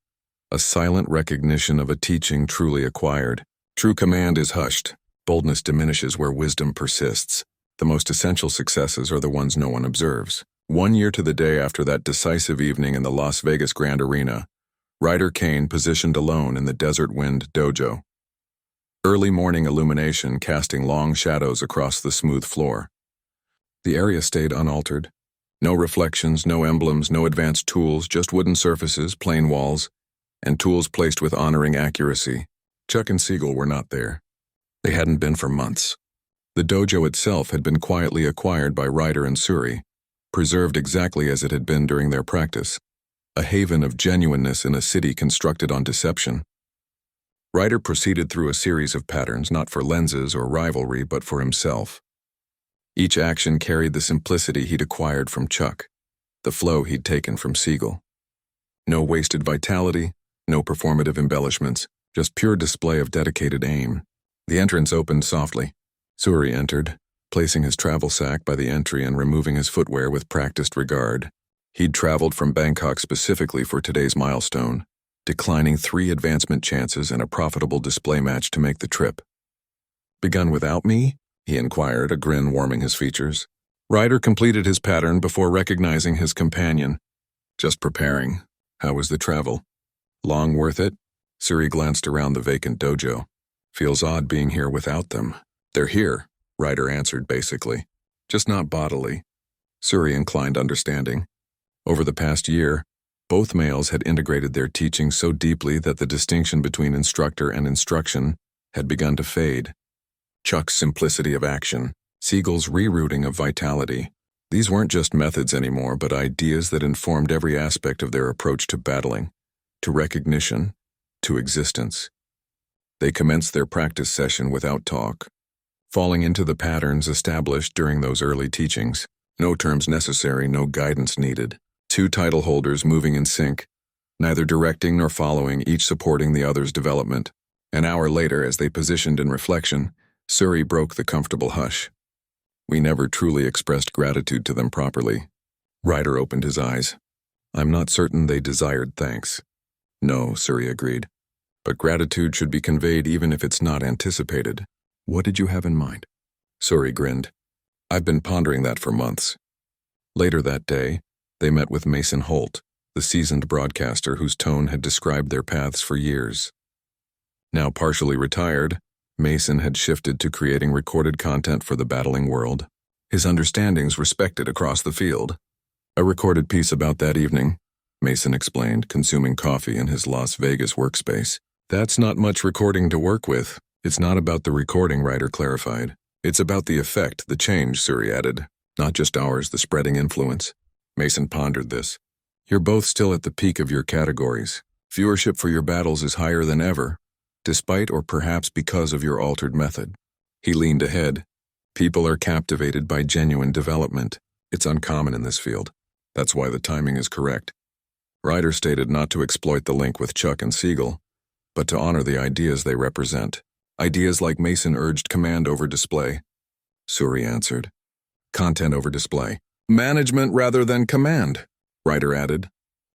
A silent recognition of a teaching truly acquired. True command is hushed. Boldness diminishes where wisdom persists. The most essential successes are the ones no one observes. 1 year to the day after that decisive evening in the Las Vegas Grand Arena, Ryder Kane positioned alone in the Desert Wind Dojo. Early morning illumination casting long shadows across the smooth floor. The area stayed unaltered. No reflections, no emblems, no advanced tools, just wooden surfaces, plain walls, and tools placed with honoring accuracy. Chuck and Seagal were not there. They hadn't been for months. The dojo itself had been quietly acquired by Ryder and Suri, preserved exactly as it had been during their practice, a haven of genuineness in a city constructed on deception. Ryder proceeded through a series of patterns not for lenses or rivalry but for himself. Each action carried the simplicity he'd acquired from Chuck, the flow he'd taken from Seagal. No wasted vitality, no performative embellishments, just pure display of dedicated aim. The entrance opened softly. Suri entered, placing his travel sack by the entry and removing his footwear with practiced regard. He'd traveled from Bangkok specifically for today's milestone, declining 3 advancement chances and a profitable display match to make the trip. Begun without me? He inquired, a grin warming his features. Ryder completed his pattern before recognizing his companion. Just preparing. How was the travel? Long worth it? Suri glanced around the vacant dojo. Feels odd being here without them. They're here, Ryder answered basically. Just not bodily. Suri inclined understanding. Over the past year, both males had integrated their teaching so deeply that the distinction between instructor and instruction had begun to fade. Chuck's simplicity of action, Seagal's rerouting of vitality. These weren't just methods anymore, but ideas that informed every aspect of their approach to battling, to recognition, to existence. They commenced their practice session without talk. falling into the patterns established during those early teachings. No terms necessary, no guidance needed. Two title holders moving in sync, neither directing nor following, each supporting the other's development. An hour later, as they positioned in reflection, Suri broke the comfortable hush. We never truly expressed gratitude to them properly. Ryder opened his eyes. I'm not certain they desired thanks. No, Suri agreed. But gratitude should be conveyed even if it's not anticipated. What did you have in mind? Suri grinned. I've been pondering that for months. Later that day, they met with Mason Holt, the seasoned broadcaster whose tone had described their paths for years. Now partially retired, Mason had shifted to creating recorded content for the battling world. His understandings respected across the field. A recorded piece about that evening, Mason explained, consuming coffee in his Las Vegas workspace. That's not much recording to work with. It's not about the recording, Ryder clarified. It's about the effect, the change, Suri added. Not just ours, the spreading influence. Mason pondered this. You're both still at the peak of your categories. Viewership for your battles is higher than ever, despite or perhaps because of your altered method. He leaned ahead. People are captivated by genuine development. It's uncommon in this field. That's why the timing is correct. Ryder stated not to exploit the link with Chuck and Seagal, but to honor the ideas they represent. Ideas like Mason urged command over display. Suri answered. Content over display. Management rather than command, Ryder added.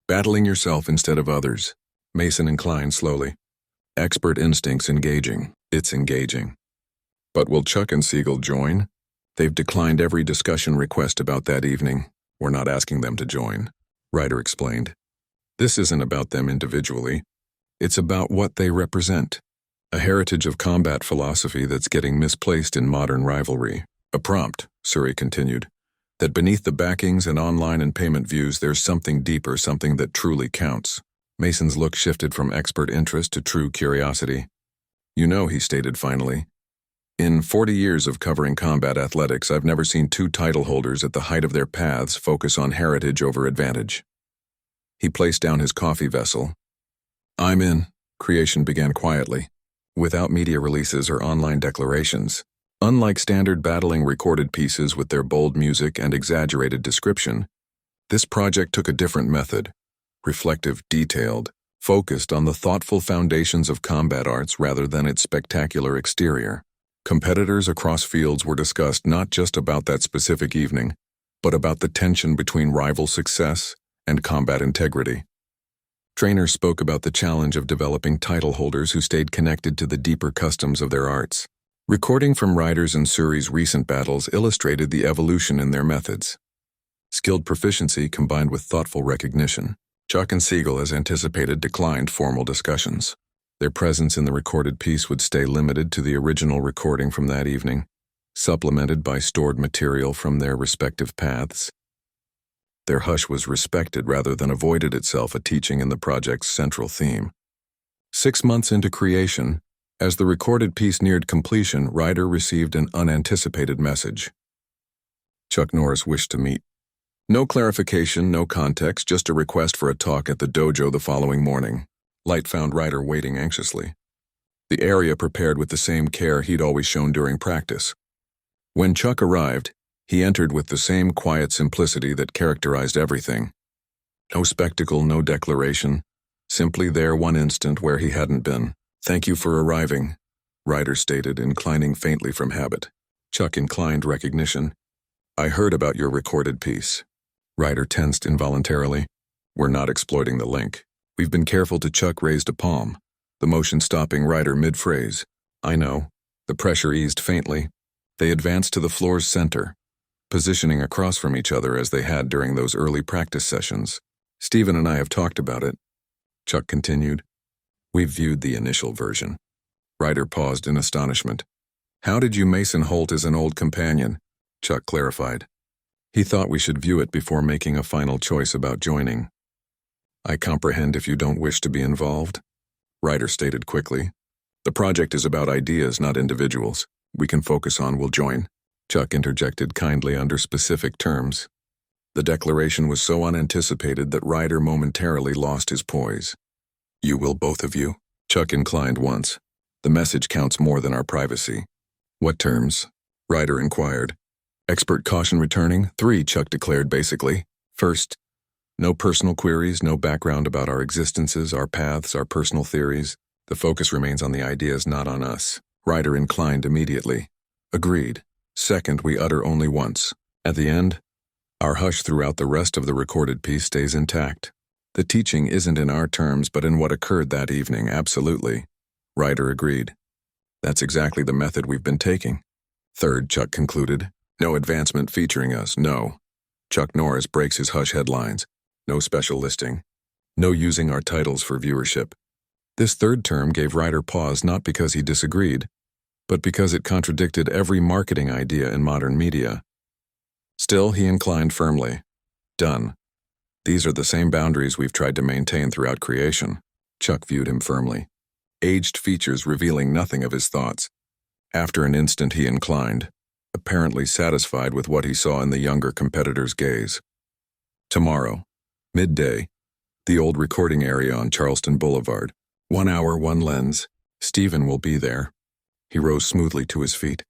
Battling yourself instead of others. Mason inclined slowly. Expert instincts engaging. It's engaging. But will Chuck and Seagal join? They've declined every discussion request about that evening. We're not asking them to join, Ryder explained. This isn't about them individually. It's about what they represent. A heritage of combat philosophy that's getting misplaced in modern rivalry. A prompt, Suri continued, that beneath the backings and online and payment views there's something deeper, something that truly counts. Mason's look shifted from expert interest to true curiosity. You know, he stated finally, in 40 years of covering combat athletics, I've never seen two title holders at the height of their paths focus on heritage over advantage. He placed down his coffee vessel. I'm in. Creation began quietly, without media releases or online declarations. Unlike standard battling recorded pieces with their bold music and exaggerated description, this project took a different method. Reflective, detailed, focused on the thoughtful foundations of combat arts rather than its spectacular exterior. Competitors across fields were discussed not just about that specific evening, but about the tension between rival success and combat integrity. Trainers spoke about the challenge of developing title holders who stayed connected to the deeper customs of their arts. Recording from Ryder's and Suri's recent battles illustrated the evolution in their methods. Skilled proficiency combined with thoughtful recognition. Chuck and Seagal, as anticipated, declined formal discussions. Their presence in the recorded piece would stay limited to the original recording from that evening, supplemented by stored material from their respective paths. Their hush was respected rather than avoided itself, a teaching in the project's central theme. 6 months into creation, as the recorded piece neared completion, Ryder received an unanticipated message. Chuck Norris wished to meet. No clarification, no context, just a request for a talk at the dojo the following morning. Light found Ryder waiting anxiously. The area prepared with the same care he'd always shown during practice. When Chuck arrived, he entered with the same quiet simplicity that characterized everything. No spectacle, no declaration, simply there one instant where he hadn't been. Thank you for arriving, Ryder stated, inclining faintly from habit. Chuck inclined recognition. I heard about your recorded piece. Ryder tensed involuntarily. We're not exploiting the link. We've been careful to. Chuck raised a palm, the motion stopping Ryder mid-phrase. I know. The pressure eased faintly. They advanced to the floor's center, positioning across from each other as they had during those early practice sessions. Steven and I have talked about it, Chuck continued. We've viewed the initial version. Ryder paused in astonishment. How did you? Mason Holt is an old companion, Chuck clarified. He thought we should view it before making a final choice about joining. I comprehend if you don't wish to be involved, Ryder stated quickly. The project is about ideas, not individuals. We can focus on will join, Chuck interjected kindly under specific terms. The declaration was so unanticipated that Ryder momentarily lost his poise. You will, both of you? Chuck inclined once. The message counts more than our privacy. What terms? Ryder inquired. Expert caution returning. 3, Chuck declared basically. First, no personal queries, no background about our existences, our paths, our personal theories. The focus remains on the ideas, not on us. Ryder inclined immediately. Agreed. Second, we utter only once. At the end, our hush throughout the rest of the recorded piece stays intact. The teaching isn't in our terms, but in what occurred that evening, absolutely. Ryder agreed. That's exactly the method we've been taking. Third, Chuck concluded. No advancement featuring us, no. Chuck Norris breaks his hush headlines. No special listing. No using our titles for viewership. This third term gave Ryder pause not because he disagreed, but because it contradicted every marketing idea in modern media. Still, he inclined firmly. Done. These are the same boundaries we've tried to maintain throughout creation. Chuck viewed him firmly. Aged features revealing nothing of his thoughts. After an instant he inclined, apparently satisfied with what he saw in the younger competitor's gaze. Tomorrow, midday, the old recording area on Charleston Boulevard. 1 hour, 1 lens. Steven will be there. He rose smoothly to his feet.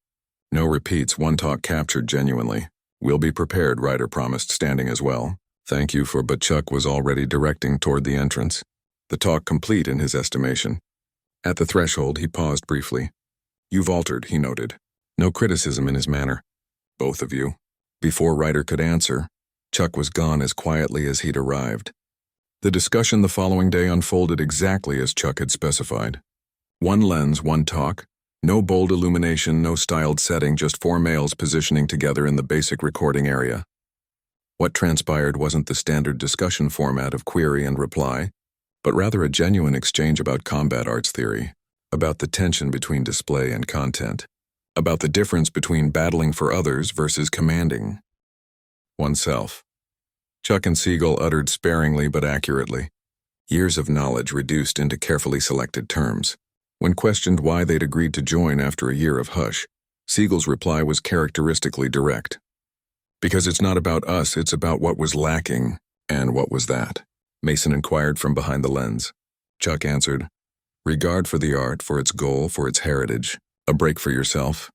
No repeats, one talk captured genuinely. We'll be prepared, Ryder promised, standing as well. Thank you for, but Chuck was already directing toward the entrance. The talk complete in his estimation. At the threshold, he paused briefly. You've altered, he noted. No criticism in his manner. Both of you. Before Ryder could answer, Chuck was gone as quietly as he'd arrived. The discussion the following day unfolded exactly as Chuck had specified. 1 lens, 1 talk. No bold illumination, no styled setting, just 4 males positioning together in the basic recording area. What transpired wasn't the standard discussion format of query and reply, but rather a genuine exchange about combat arts theory, about the tension between display and content, about the difference between battling for others versus commanding oneself. Chuck and Seagal uttered sparingly but accurately, years of knowledge reduced into carefully selected terms. When questioned why they'd agreed to join after a year of hush, Seagal's reply was characteristically direct. Because it's not about us, it's about what was lacking. And what was that? Mason inquired from behind the lens. Chuck answered, regard for the art, for its goal, for its heritage. A break for yourself.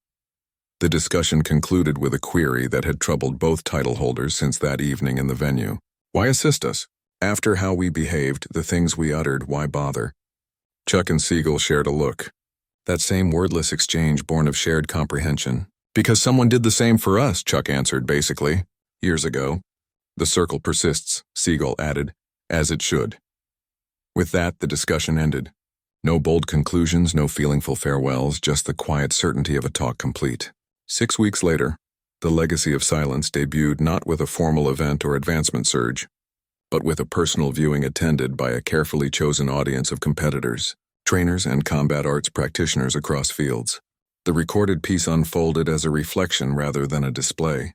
The discussion concluded with a query that had troubled both title holders since that evening in the venue. Why assist us? After how we behaved, the things we uttered, why bother? Chuck and Seagal shared a look. That same wordless exchange born of shared comprehension. Because someone did the same for us, Chuck answered basically. Years ago. The circle persists, Seagal added, as it should. With that, the discussion ended. No bold conclusions, no feelingful farewells, just the quiet certainty of a talk complete. 6 weeks later, the Legacy of Silence debuted not with a formal event or advancement surge, but with a personal viewing attended by a carefully chosen audience of competitors, trainers, and combat arts practitioners across fields. The recorded piece unfolded as a reflection rather than a display.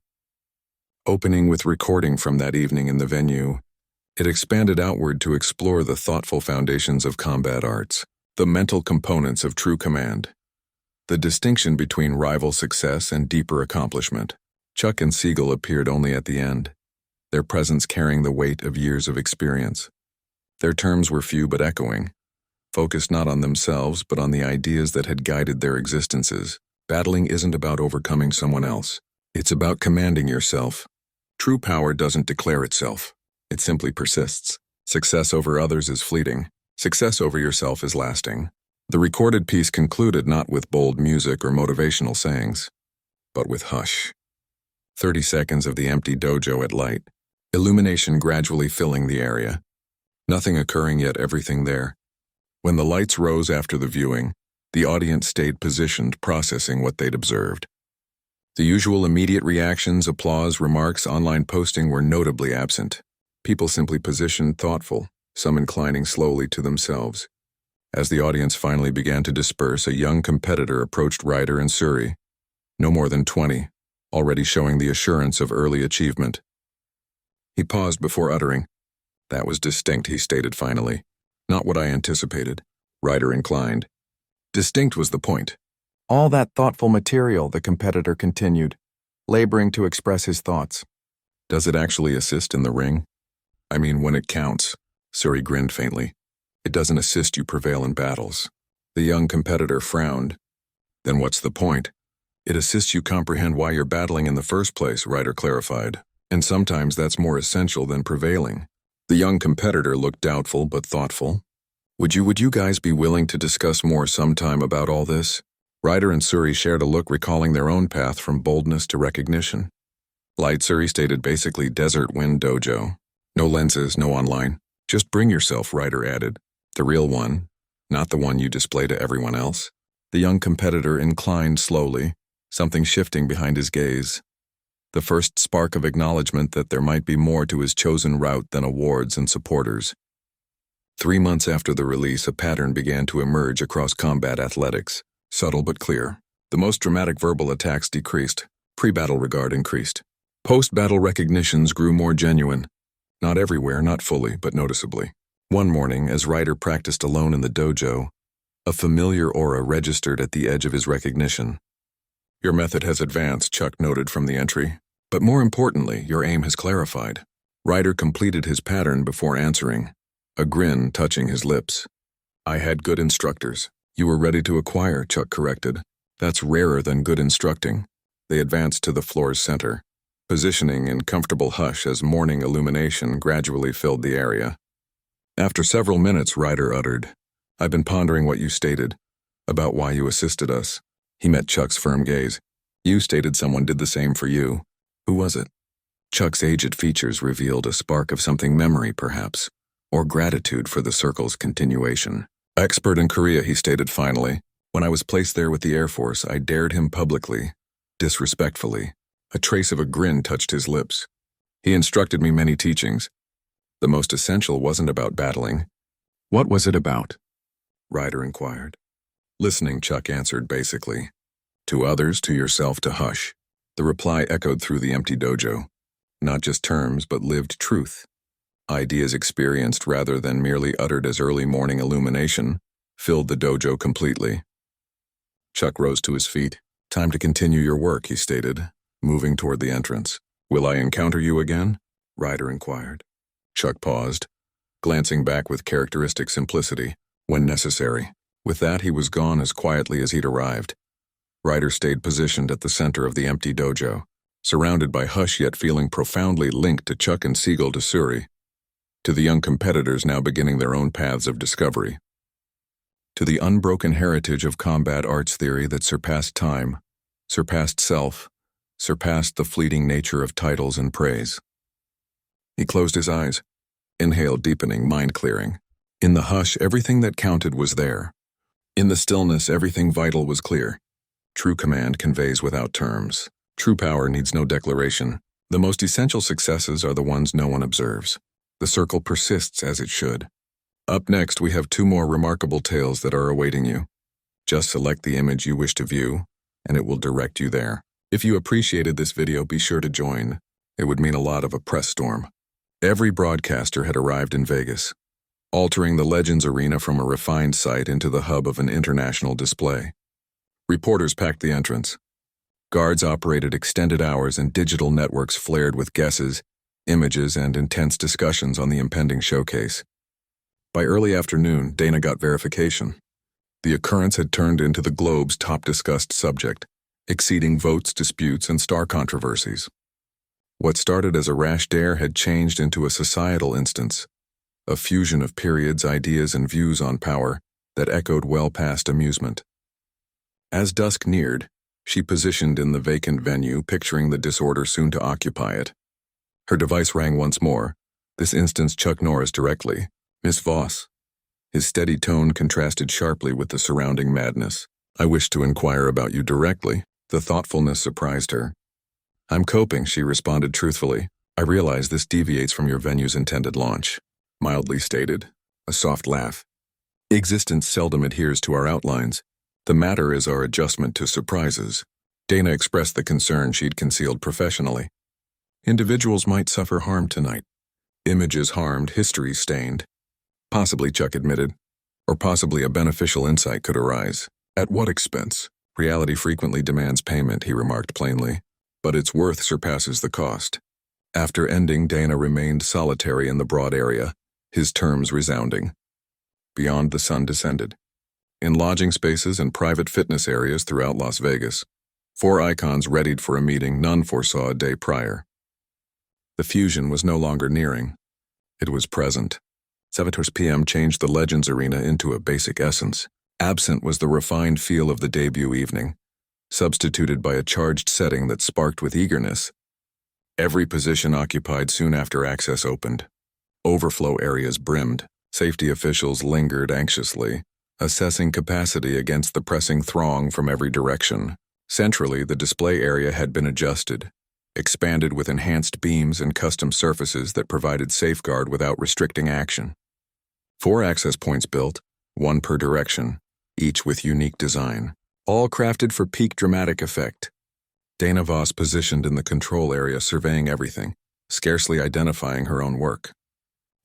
Opening with recording from that evening in the venue, it expanded outward to explore the thoughtful foundations of combat arts, the mental components of true command, the distinction between rival success and deeper accomplishment. Chuck and Seagal appeared only at the end, their presence carrying the weight of years of experience. Their terms were few but echoing, focused not on themselves but on the ideas that had guided their existences. Battling isn't about overcoming someone else. It's about commanding yourself. True power doesn't declare itself. It simply persists. Success over others is fleeting. Success over yourself is lasting. The recorded piece concluded not with bold music or motivational sayings, but with hush. 30 seconds of the empty dojo at light, illumination gradually filling the area. Nothing occurring, yet everything there. When the lights rose after the viewing, the audience stayed positioned, processing what they'd observed. The usual immediate reactions, applause, remarks, online posting were notably absent. People simply positioned, thoughtful, some inclining slowly to themselves. As the audience finally began to disperse, a young competitor approached Ryder and Suri, no more than 20, already showing the assurance of early achievement. He paused before uttering. That was distinct, he stated finally. Not what I anticipated. Ryder inclined. Distinct was the point. All that thoughtful material, the competitor continued, laboring to express his thoughts. Does it actually assist in the ring? I mean, when it counts. Suri grinned faintly. It doesn't assist you prevail in battles. The young competitor frowned. Then what's the point? It assists you comprehend why you're battling in the first place, Ryder clarified. And sometimes that's more essential than prevailing. The young competitor looked doubtful but thoughtful. Would you guys be willing to discuss more sometime about all this? Ryder and Suri shared a look, recalling their own path from boldness to recognition. Light Suri stated basically desert wind dojo. No lenses, no online. Just bring yourself, Ryder added. The real one, not the one you display to everyone else. The young competitor inclined slowly, something shifting behind his gaze. The first spark of acknowledgement that there might be more to his chosen route than awards and supporters. 3 months after the release, a pattern began to emerge across combat athletics, subtle but clear. The most dramatic verbal attacks decreased. Pre-battle regard increased. Post-battle recognitions grew more genuine. Not everywhere, not fully, but noticeably. One morning, as Ryder practiced alone in the dojo, a familiar aura registered at the edge of his recognition. Your method has advanced, Chuck noted from the entry. But more importantly, your aim has clarified. Ryder completed his pattern before answering, a grin touching his lips. I had good instructors. You were ready to acquire, Chuck corrected. That's rarer than good instructing. They advanced to the floor's center, positioning in comfortable hush as morning illumination gradually filled the area. After several minutes, Ryder uttered, I've been pondering what you stated, about why you assisted us. He met Chuck's firm gaze. You stated someone did the same for you. Who was it? Chuck's aged features revealed a spark of something memory, perhaps, or gratitude for the circle's continuation. Expert in Korea, he stated finally. When I was placed there with the Air Force, I dared him publicly, disrespectfully. A trace of a grin touched his lips. He instructed me many teachings. The most essential wasn't about battling. What was it about? Ryder inquired. Listening, Chuck answered basically. To others, to yourself, to hush. The reply echoed through the empty dojo. Not just terms, but lived truth. Ideas experienced rather than merely uttered as early morning illumination filled the dojo completely. Chuck rose to his feet. Time to continue your work, he stated, moving toward the entrance. Will I encounter you again? Ryder inquired. Chuck paused, glancing back with characteristic simplicity, when necessary. With that, he was gone as quietly as he'd arrived. Ryder stayed positioned at the center of the empty dojo, surrounded by hush yet feeling profoundly linked to Chuck and Seagal, to Suri, to the young competitors now beginning their own paths of discovery, to the unbroken heritage of combat arts theory that surpassed time, surpassed self, surpassed the fleeting nature of titles and praise. He closed his eyes, inhaled, deepening, mind-clearing. In the hush, everything that counted was there. In the stillness, everything vital was clear. True command conveys without terms. True power needs no declaration. The most essential successes are the ones no one observes. The circle persists as it should. Up next, we have 2 more remarkable tales that are awaiting you. Just select the image you wish to view, and it will direct you there. If you appreciated this video, be sure to join. It would mean a lot of a press storm. Every broadcaster had arrived in Vegas, altering the Legends Arena from a refined site into the hub of an international display. Reporters packed the entrance. Guards operated extended hours and digital networks flared with guesses, images, and intense discussions on the impending showcase. By early afternoon, Dana got verification. The occurrence had turned into the Globe's top discussed subject, exceeding votes, disputes, and star controversies. What started as a rash dare had changed into a societal instance, a fusion of periods, ideas, and views on power that echoed well past amusement. As dusk neared, she positioned in the vacant venue, picturing the disorder soon to occupy it. Her device rang once more, this instance Chuck Norris directly. Miss Voss. His steady tone contrasted sharply with the surrounding madness. I wish to inquire about you directly. The thoughtfulness surprised her. I'm coping, she responded truthfully. I realize this deviates from your venue's intended launch. Mildly stated, a soft laugh. Existence seldom adheres to our outlines. The matter is our adjustment to surprises. Dana expressed the concern she'd concealed professionally. Individuals might suffer harm tonight. Images harmed, history stained. Possibly, Chuck admitted. Or possibly a beneficial insight could arise. At what expense? Reality frequently demands payment, he remarked plainly. But its worth surpasses the cost. After ending, Dana remained solitary in the broad area, his terms resounding. Beyond, the sun descended. In lodging spaces and private fitness areas throughout Las Vegas, Four icons readied for a meeting none foresaw a day prior. The fusion was no longer nearing. It was present. 7 p.m. changed the Legends Arena into a basic essence. Absent was the refined feel of the debut evening, substituted by a charged setting that sparked with eagerness. Every position occupied soon after access opened. Overflow areas brimmed. Safety officials lingered anxiously, assessing capacity against the pressing throng from every direction. Centrally, the display area had been adjusted, expanded with enhanced beams and custom surfaces that provided safeguard without restricting action. 4 access points built, 1 per direction, each with unique design, all crafted for peak dramatic effect. Dana Voss positioned in the control area, surveying everything, scarcely identifying her own work.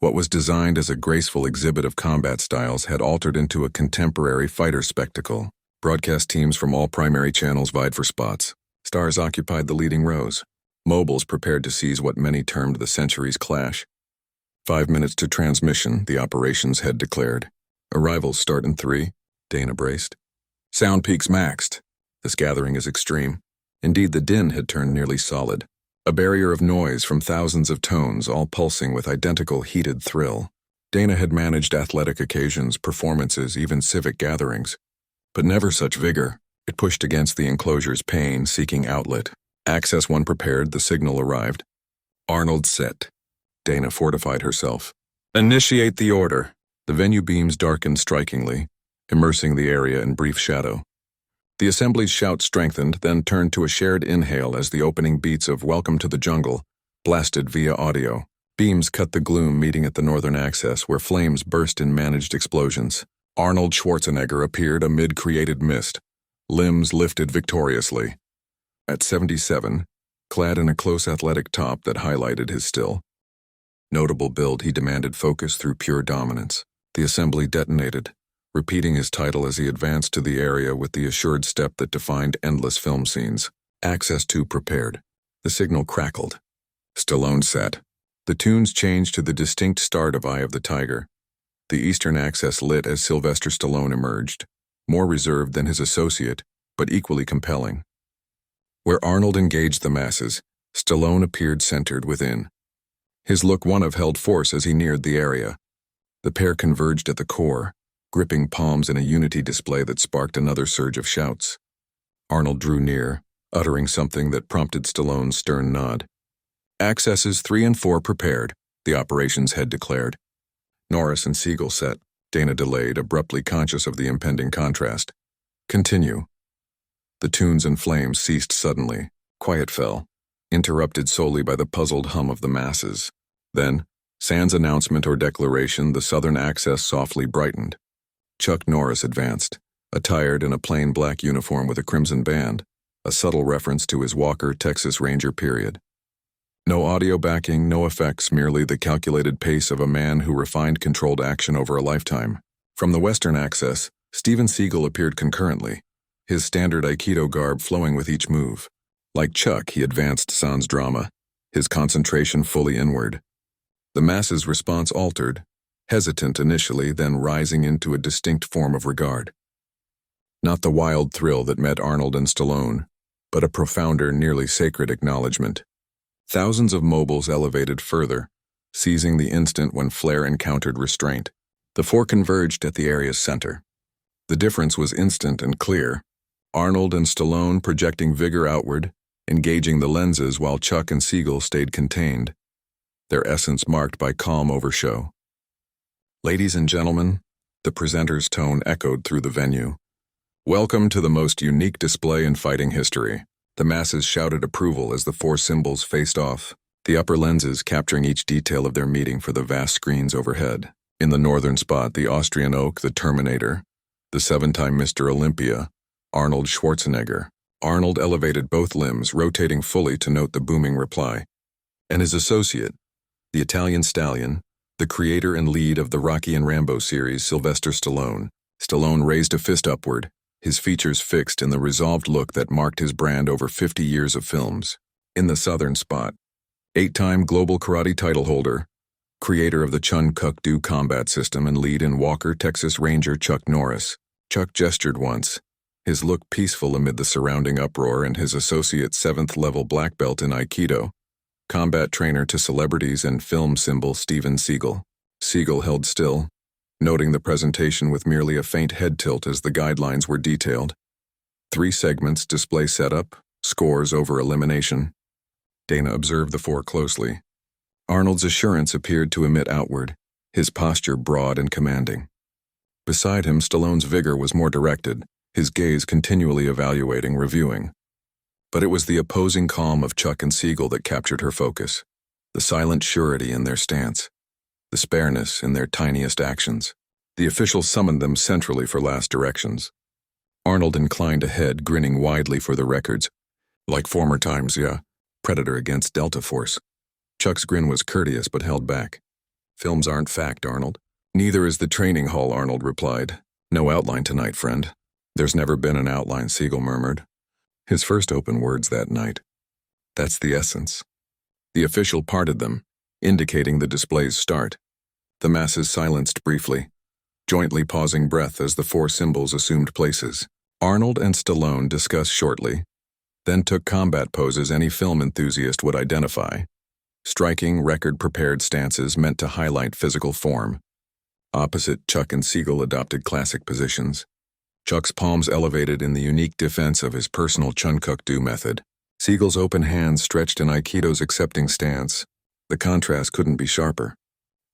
What was designed as a graceful exhibit of combat styles had altered into a contemporary fighter spectacle. Broadcast teams from all primary channels vied for spots. Stars occupied the leading rows. Mobiles prepared to seize what many termed the century's clash. 5 minutes to transmission, the operations head declared. Arrivals start in 3, Dana braced. Sound peaks maxed. This gathering is extreme. Indeed, the din had turned nearly solid. A barrier of noise from thousands of tones, all pulsing with identical heated thrill. Dana had managed athletic occasions, performances, even civic gatherings. But never such vigor. It pushed against the enclosure's pain, seeking outlet. Access 1 prepared, the signal arrived. Arnold set. Dana fortified herself. Initiate the order. The venue beams darkened strikingly, immersing the area in brief shadow. The assembly's shout strengthened, then turned to a shared inhale as the opening beats of Welcome to the Jungle blasted via audio. Beams cut the gloom, meeting at the northern access, where flames burst in managed explosions. Arnold Schwarzenegger appeared amid created mist, limbs lifted victoriously. At 77, clad in a close athletic top that highlighted his still notable build, he demanded focus through pure dominance. The assembly detonated, repeating his title as he advanced to the area with the assured step that defined endless film scenes. Access 2 prepared. The signal crackled. Stallone sat. The tunes changed to the distinct start of Eye of the Tiger. The eastern access lit as Sylvester Stallone emerged, more reserved than his associate, but equally compelling. Where Arnold engaged the masses, Stallone appeared centered within. His look one of held force as he neared the area. The pair converged at the core, gripping palms in a unity display that sparked another surge of shouts. Arnold drew near, uttering something that prompted Stallone's stern nod. Accesses 3 and 4 prepared, the operations head declared. Norris and Seagal set. Dana delayed, abruptly conscious of the impending contrast. Continue. The tunes and flames ceased suddenly. Quiet fell, interrupted solely by the puzzled hum of the masses. Then, sans announcement or declaration, the southern access softly brightened. Chuck Norris advanced, attired in a plain black uniform with a crimson band, a subtle reference to his Walker Texas Ranger period. No audio backing, no effects, merely the calculated pace of a man who refined controlled action over a lifetime. From the western access, Steven Seagal appeared concurrently, his standard Aikido garb flowing with each move. Like Chuck, he advanced sans drama, his concentration fully inward. The masses' response altered, hesitant initially, then rising into a distinct form of regard. Not the wild thrill that met Arnold and Stallone, but a profounder, nearly sacred acknowledgement. Thousands of mobiles elevated further, seizing the instant when Flair encountered restraint. The 4 converged at the area's center. The difference was instant and clear. Arnold and Stallone projecting vigor outward, engaging the lenses, while Chuck and Seagal stayed contained, their essence marked by calm overshow. Ladies and gentlemen, the presenter's tone echoed through the venue. Welcome to the most unique display in fighting history. The masses shouted approval as the 4 symbols faced off, the upper lenses capturing each detail of their meeting for the vast screens overhead. In the northern spot, the Austrian Oak, the Terminator, the 7-time Mr. Olympia, Arnold Schwarzenegger. Arnold elevated both limbs, rotating fully to note the booming reply. And his associate, the Italian stallion, the creator and lead of the Rocky and Rambo series, Sylvester Stallone. Stallone raised a fist upward, his features fixed in the resolved look that marked his brand over 50 years of films. In the southern spot, 8-time global karate title holder, creator of the Chun-Kuk-Do combat system and lead in Walker Texas Ranger Chuck Norris. Chuck gestured once, his look peaceful amid the surrounding uproar, and his associate 7th-level black belt in Aikido, combat trainer to celebrities and film symbol Steven Seagal. Seagal held still, noting the presentation with merely a faint head tilt as the guidelines were detailed. 3 segments: display setup, scores over elimination. Dana observed the 4 closely. Arnold's assurance appeared to emit outward, his posture broad and commanding. Beside him, Stallone's vigor was more directed, his gaze continually evaluating, reviewing. But it was the opposing calm of Chuck and Seagal that captured her focus, the silent surety in their stance, the spareness in their tiniest actions. The officials summoned them centrally for last directions. Arnold inclined a head, grinning widely for the records. Like former times, yeah. Predator against Delta Force. Chuck's grin was courteous but held back. Films aren't fact, Arnold. Neither is the training hall, Arnold replied. No outline tonight, friend. There's never been an outline, Seagal murmured. His first open words that night. That's the essence. The official parted them, indicating the display's start. The masses silenced briefly, jointly pausing breath as the 4 symbols assumed places. Arnold and Stallone discussed shortly, then took combat poses any film enthusiast would identify. Striking, record-prepared stances meant to highlight physical form. Opposite, Chuck and Seagal adopted classic positions. Chuck's palms elevated in the unique defense of his personal Chun-Kuk-Do method. Seagal's open hands stretched in Aikido's accepting stance. The contrast couldn't be sharper.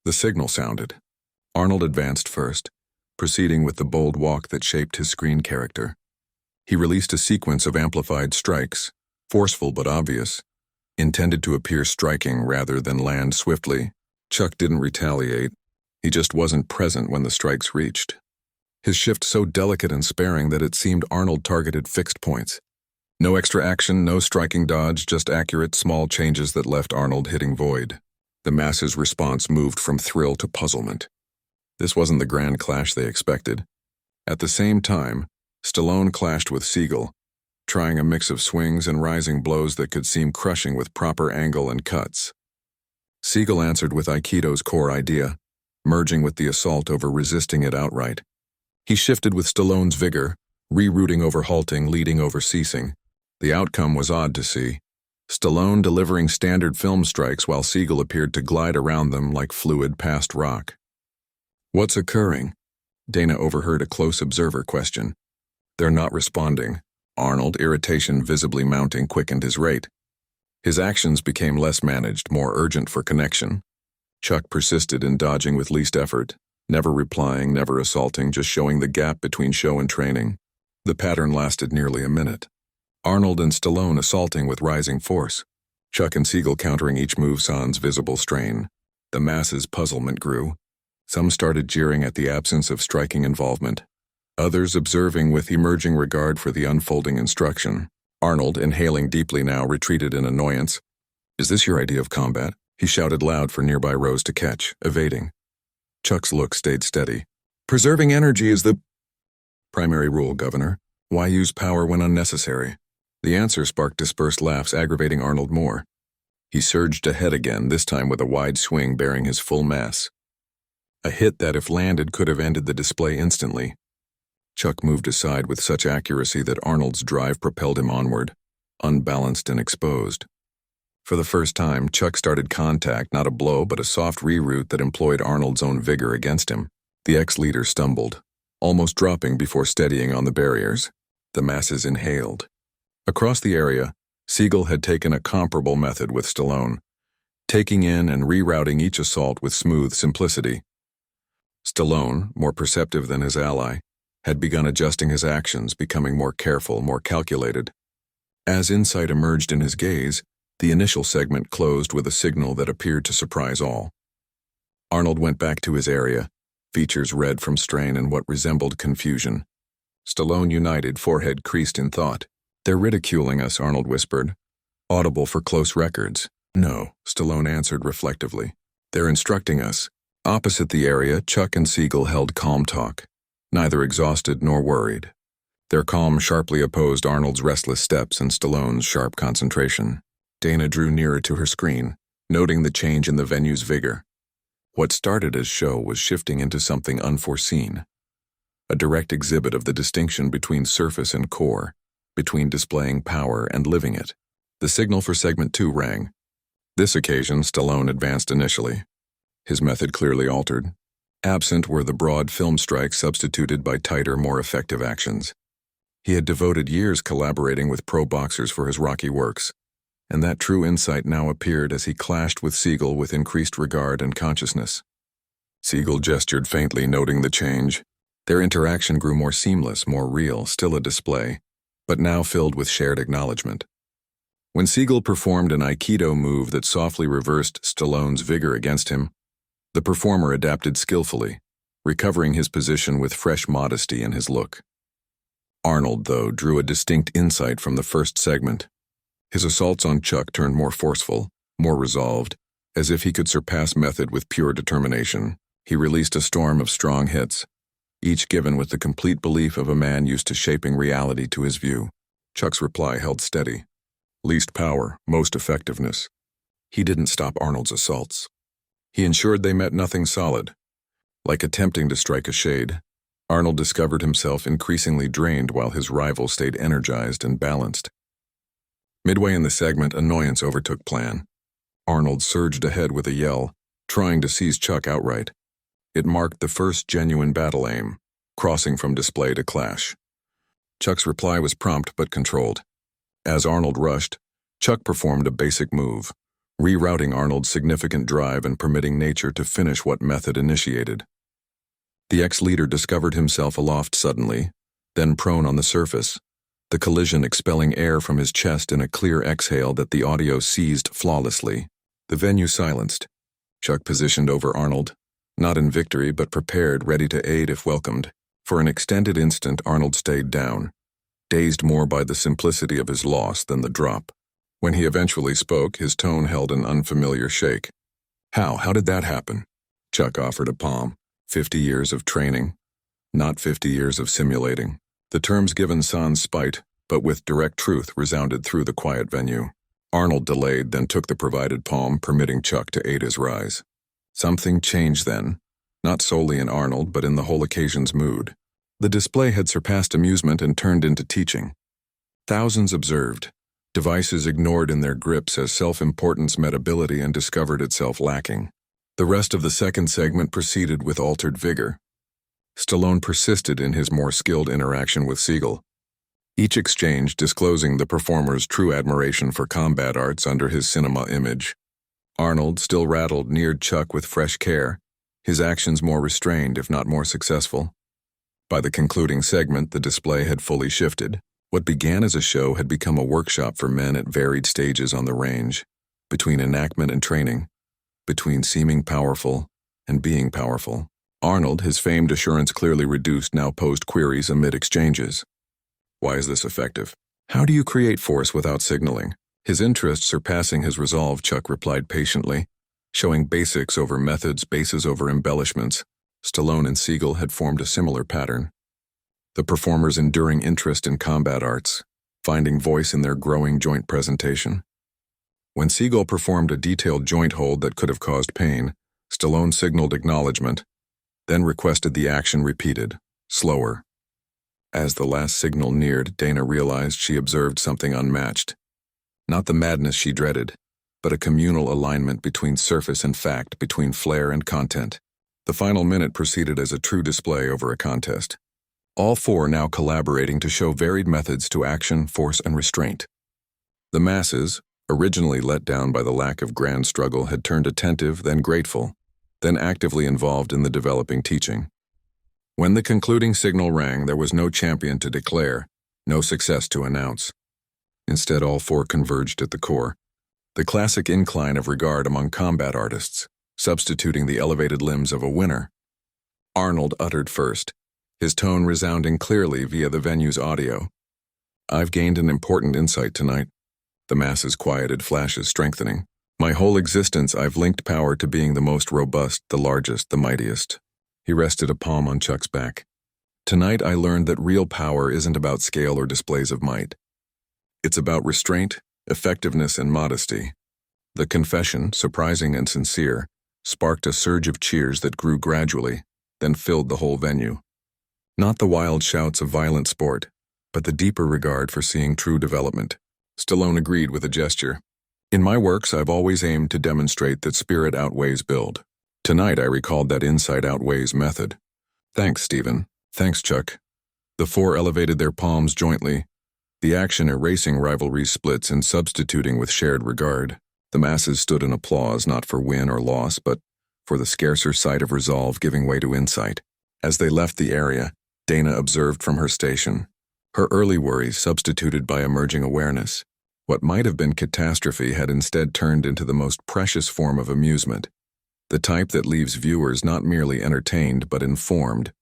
The signal sounded. Arnold advanced first, proceeding with the bold walk that shaped his screen character. He released a sequence of amplified strikes, forceful but obvious, intended to appear striking rather than land swiftly. Chuck didn't retaliate. He just wasn't present when the strikes reached. His shift so delicate and sparing that it seemed Arnold targeted fixed points. No extra action, no striking dodge, just accurate small changes that left Arnold hitting void. The masses' response moved from thrill to puzzlement. This wasn't the grand clash they expected. At the same time, Stallone clashed with Seagal, trying a mix of swings and rising blows that could seem crushing with proper angle and cuts. Seagal answered with Aikido's core idea, merging with the assault over resisting it outright. He shifted with Stallone's vigor, rerouting over halting, leading over ceasing. The outcome was odd to see. Stallone delivering standard film strikes while Seagal appeared to glide around them like fluid past rock. What's occurring? Dana overheard a close observer question. They're not responding. Arnold, irritation visibly mounting, quickened his rate. His actions became less managed, more urgent for connection. Chuck persisted in dodging with least effort, never replying, never assaulting, just showing the gap between show and training. The pattern lasted nearly a minute. Arnold and Stallone assaulting with rising force. Chuck and Seagal countering each move sans visible strain. The masses' puzzlement grew. Some started jeering at the absence of striking involvement. Others observing with emerging regard for the unfolding instruction. Arnold, inhaling deeply now, retreated in annoyance. Is this your idea of combat? He shouted loud for nearby rows to catch, evading. Chuck's look stayed steady. Preserving energy is the primary rule, Governor. Why use power when unnecessary? The answer sparked dispersed laughs, aggravating Arnold more. He surged ahead again, this time with a wide swing bearing his full mass. A hit that, if landed, could have ended the display instantly. Chuck moved aside with such accuracy that Arnold's drive propelled him onward, unbalanced and exposed. For the first time, Chuck started contact, not a blow, but a soft reroute that employed Arnold's own vigor against him. The ex-leader stumbled, almost dropping before steadying on the barriers. The masses inhaled. Across the area, Seagal had taken a comparable method with Stallone, taking in and rerouting each assault with smooth simplicity. Stallone, more perceptive than his ally, had begun adjusting his actions, becoming more careful, more calculated. As insight emerged in his gaze, the initial segment closed with a signal that appeared to surprise all. Arnold went back to his area, features red from strain and what resembled confusion. Stallone united, forehead creased in thought. They're ridiculing us, Arnold whispered, audible for close records. No, Stallone answered reflectively. They're instructing us. Opposite the area, Chuck and Seagal held calm talk, neither exhausted nor worried. Their calm sharply opposed Arnold's restless steps and Stallone's sharp concentration. Dana drew nearer to her screen, noting the change in the venue's vigor. What started as show was shifting into something unforeseen. a direct exhibit of the distinction between surface and core, between displaying power and living it. The signal for segment 2 rang. This occasion, Stallone advanced initially. His method clearly altered. Absent were the broad film strikes substituted by tighter, more effective actions. He had devoted years collaborating with pro boxers for his Rocky works, and that true insight now appeared as he clashed with Seagal with increased regard and consciousness. Seagal gestured faintly, noting the change. Their interaction grew more seamless, more real, still a display, but now filled with shared acknowledgement. When Seagal performed an Aikido move that softly reversed Stallone's vigor against him, the performer adapted skillfully, recovering his position with fresh modesty in his look. Arnold, though, drew a distinct insight from the first segment. His assaults on Chuck turned more forceful, more resolved, as if he could surpass method with pure determination. He released a storm of strong hits, each given with the complete belief of a man used to shaping reality to his view. Chuck's reply held steady. Least power, most effectiveness. He didn't stop Arnold's assaults. He ensured they met nothing solid. Like attempting to strike a shade, Arnold discovered himself increasingly drained while his rival stayed energized and balanced. Midway in the segment, annoyance overtook plan. Arnold surged ahead with a yell, trying to seize Chuck outright. It marked the first genuine battle aim, crossing from display to clash. Chuck's reply was prompt but controlled. As Arnold rushed, Chuck performed a basic move, rerouting Arnold's significant drive and permitting nature to finish what method initiated. The ex-leader discovered himself aloft suddenly, then prone on the surface, the collision expelling air from his chest in a clear exhale that the audio seized flawlessly. The venue silenced. Chuck positioned over Arnold, not in victory but prepared, ready to aid if welcomed. For an extended instant, Arnold stayed down, dazed more by the simplicity of his loss than the drop. When he eventually spoke, his tone held an unfamiliar shake. How did that happen? Chuck offered a palm. 50 years of training, not 50 years of simulating. The terms given sans spite, but with direct truth, resounded through the quiet venue. Arnold delayed, then took the provided palm, permitting Chuck to aid his rise. Something changed then, not solely in Arnold, but in the whole occasion's mood. The display had surpassed amusement and turned into teaching. Thousands observed, devices ignored in their grips as self-importance met ability and discovered itself lacking. The rest of the second segment proceeded with altered vigor. Stallone persisted in his more skilled interaction with Seagal, each exchange disclosing the performer's true admiration for combat arts under his cinema image. Arnold, still rattled, neared Chuck with fresh care, his actions more restrained if not more successful. By the concluding segment, the display had fully shifted. What began as a show had become a workshop for men at varied stages on the range, between enactment and training, between seeming powerful and being powerful. Arnold, his famed assurance clearly reduced, now posed queries amid exchanges. Why is this effective? How do you create force without signaling? His interest surpassing his resolve, Chuck replied patiently, showing basics over methods, bases over embellishments. Stallone and Seagal had formed a similar pattern. The performer's enduring interest in combat arts, finding voice in their growing joint presentation. When Seagal performed a detailed joint hold that could have caused pain, Stallone signaled acknowledgement, then requested the action repeated, slower. As the last signal neared, Dana realized she observed something unmatched. Not the madness she dreaded, but a communal alignment between surface and fact, between flair and content. The final minute proceeded as a true display over a contest. All four now collaborating to show varied methods to action, force, and restraint. The masses, originally let down by the lack of grand struggle, had turned attentive, then grateful, then actively involved in the developing teaching. When the concluding signal rang, there was no champion to declare, no success to announce. Instead, all four converged at the core. The classic incline of regard among combat artists, substituting the elevated limbs of a winner. Arnold uttered first, his tone resounding clearly via the venue's audio. I've gained an important insight tonight. The masses quieted, flashes strengthening. My whole existence I've linked power to being the most robust, the largest, the mightiest. He rested a palm on Chuck's back. Tonight I learned that real power isn't about scale or displays of might. It's about restraint, effectiveness, and modesty. The confession, surprising and sincere, sparked a surge of cheers that grew gradually, then filled the whole venue. Not the wild shouts of violent sport, but the deeper regard for seeing true development. Stallone agreed with a gesture. In my works, I've always aimed to demonstrate that spirit outweighs build. Tonight, I recalled that insight outweighs method. Thanks, Steven. Thanks, Chuck. The four elevated their palms jointly, the action erasing rivalry splits and substituting with shared regard. The masses stood in applause not for win or loss, but for the scarcer sight of resolve giving way to insight. As they left the area, Dana observed from her station, her early worries substituted by emerging awareness. What might have been catastrophe had instead turned into the most precious form of amusement, the type that leaves viewers not merely entertained but informed.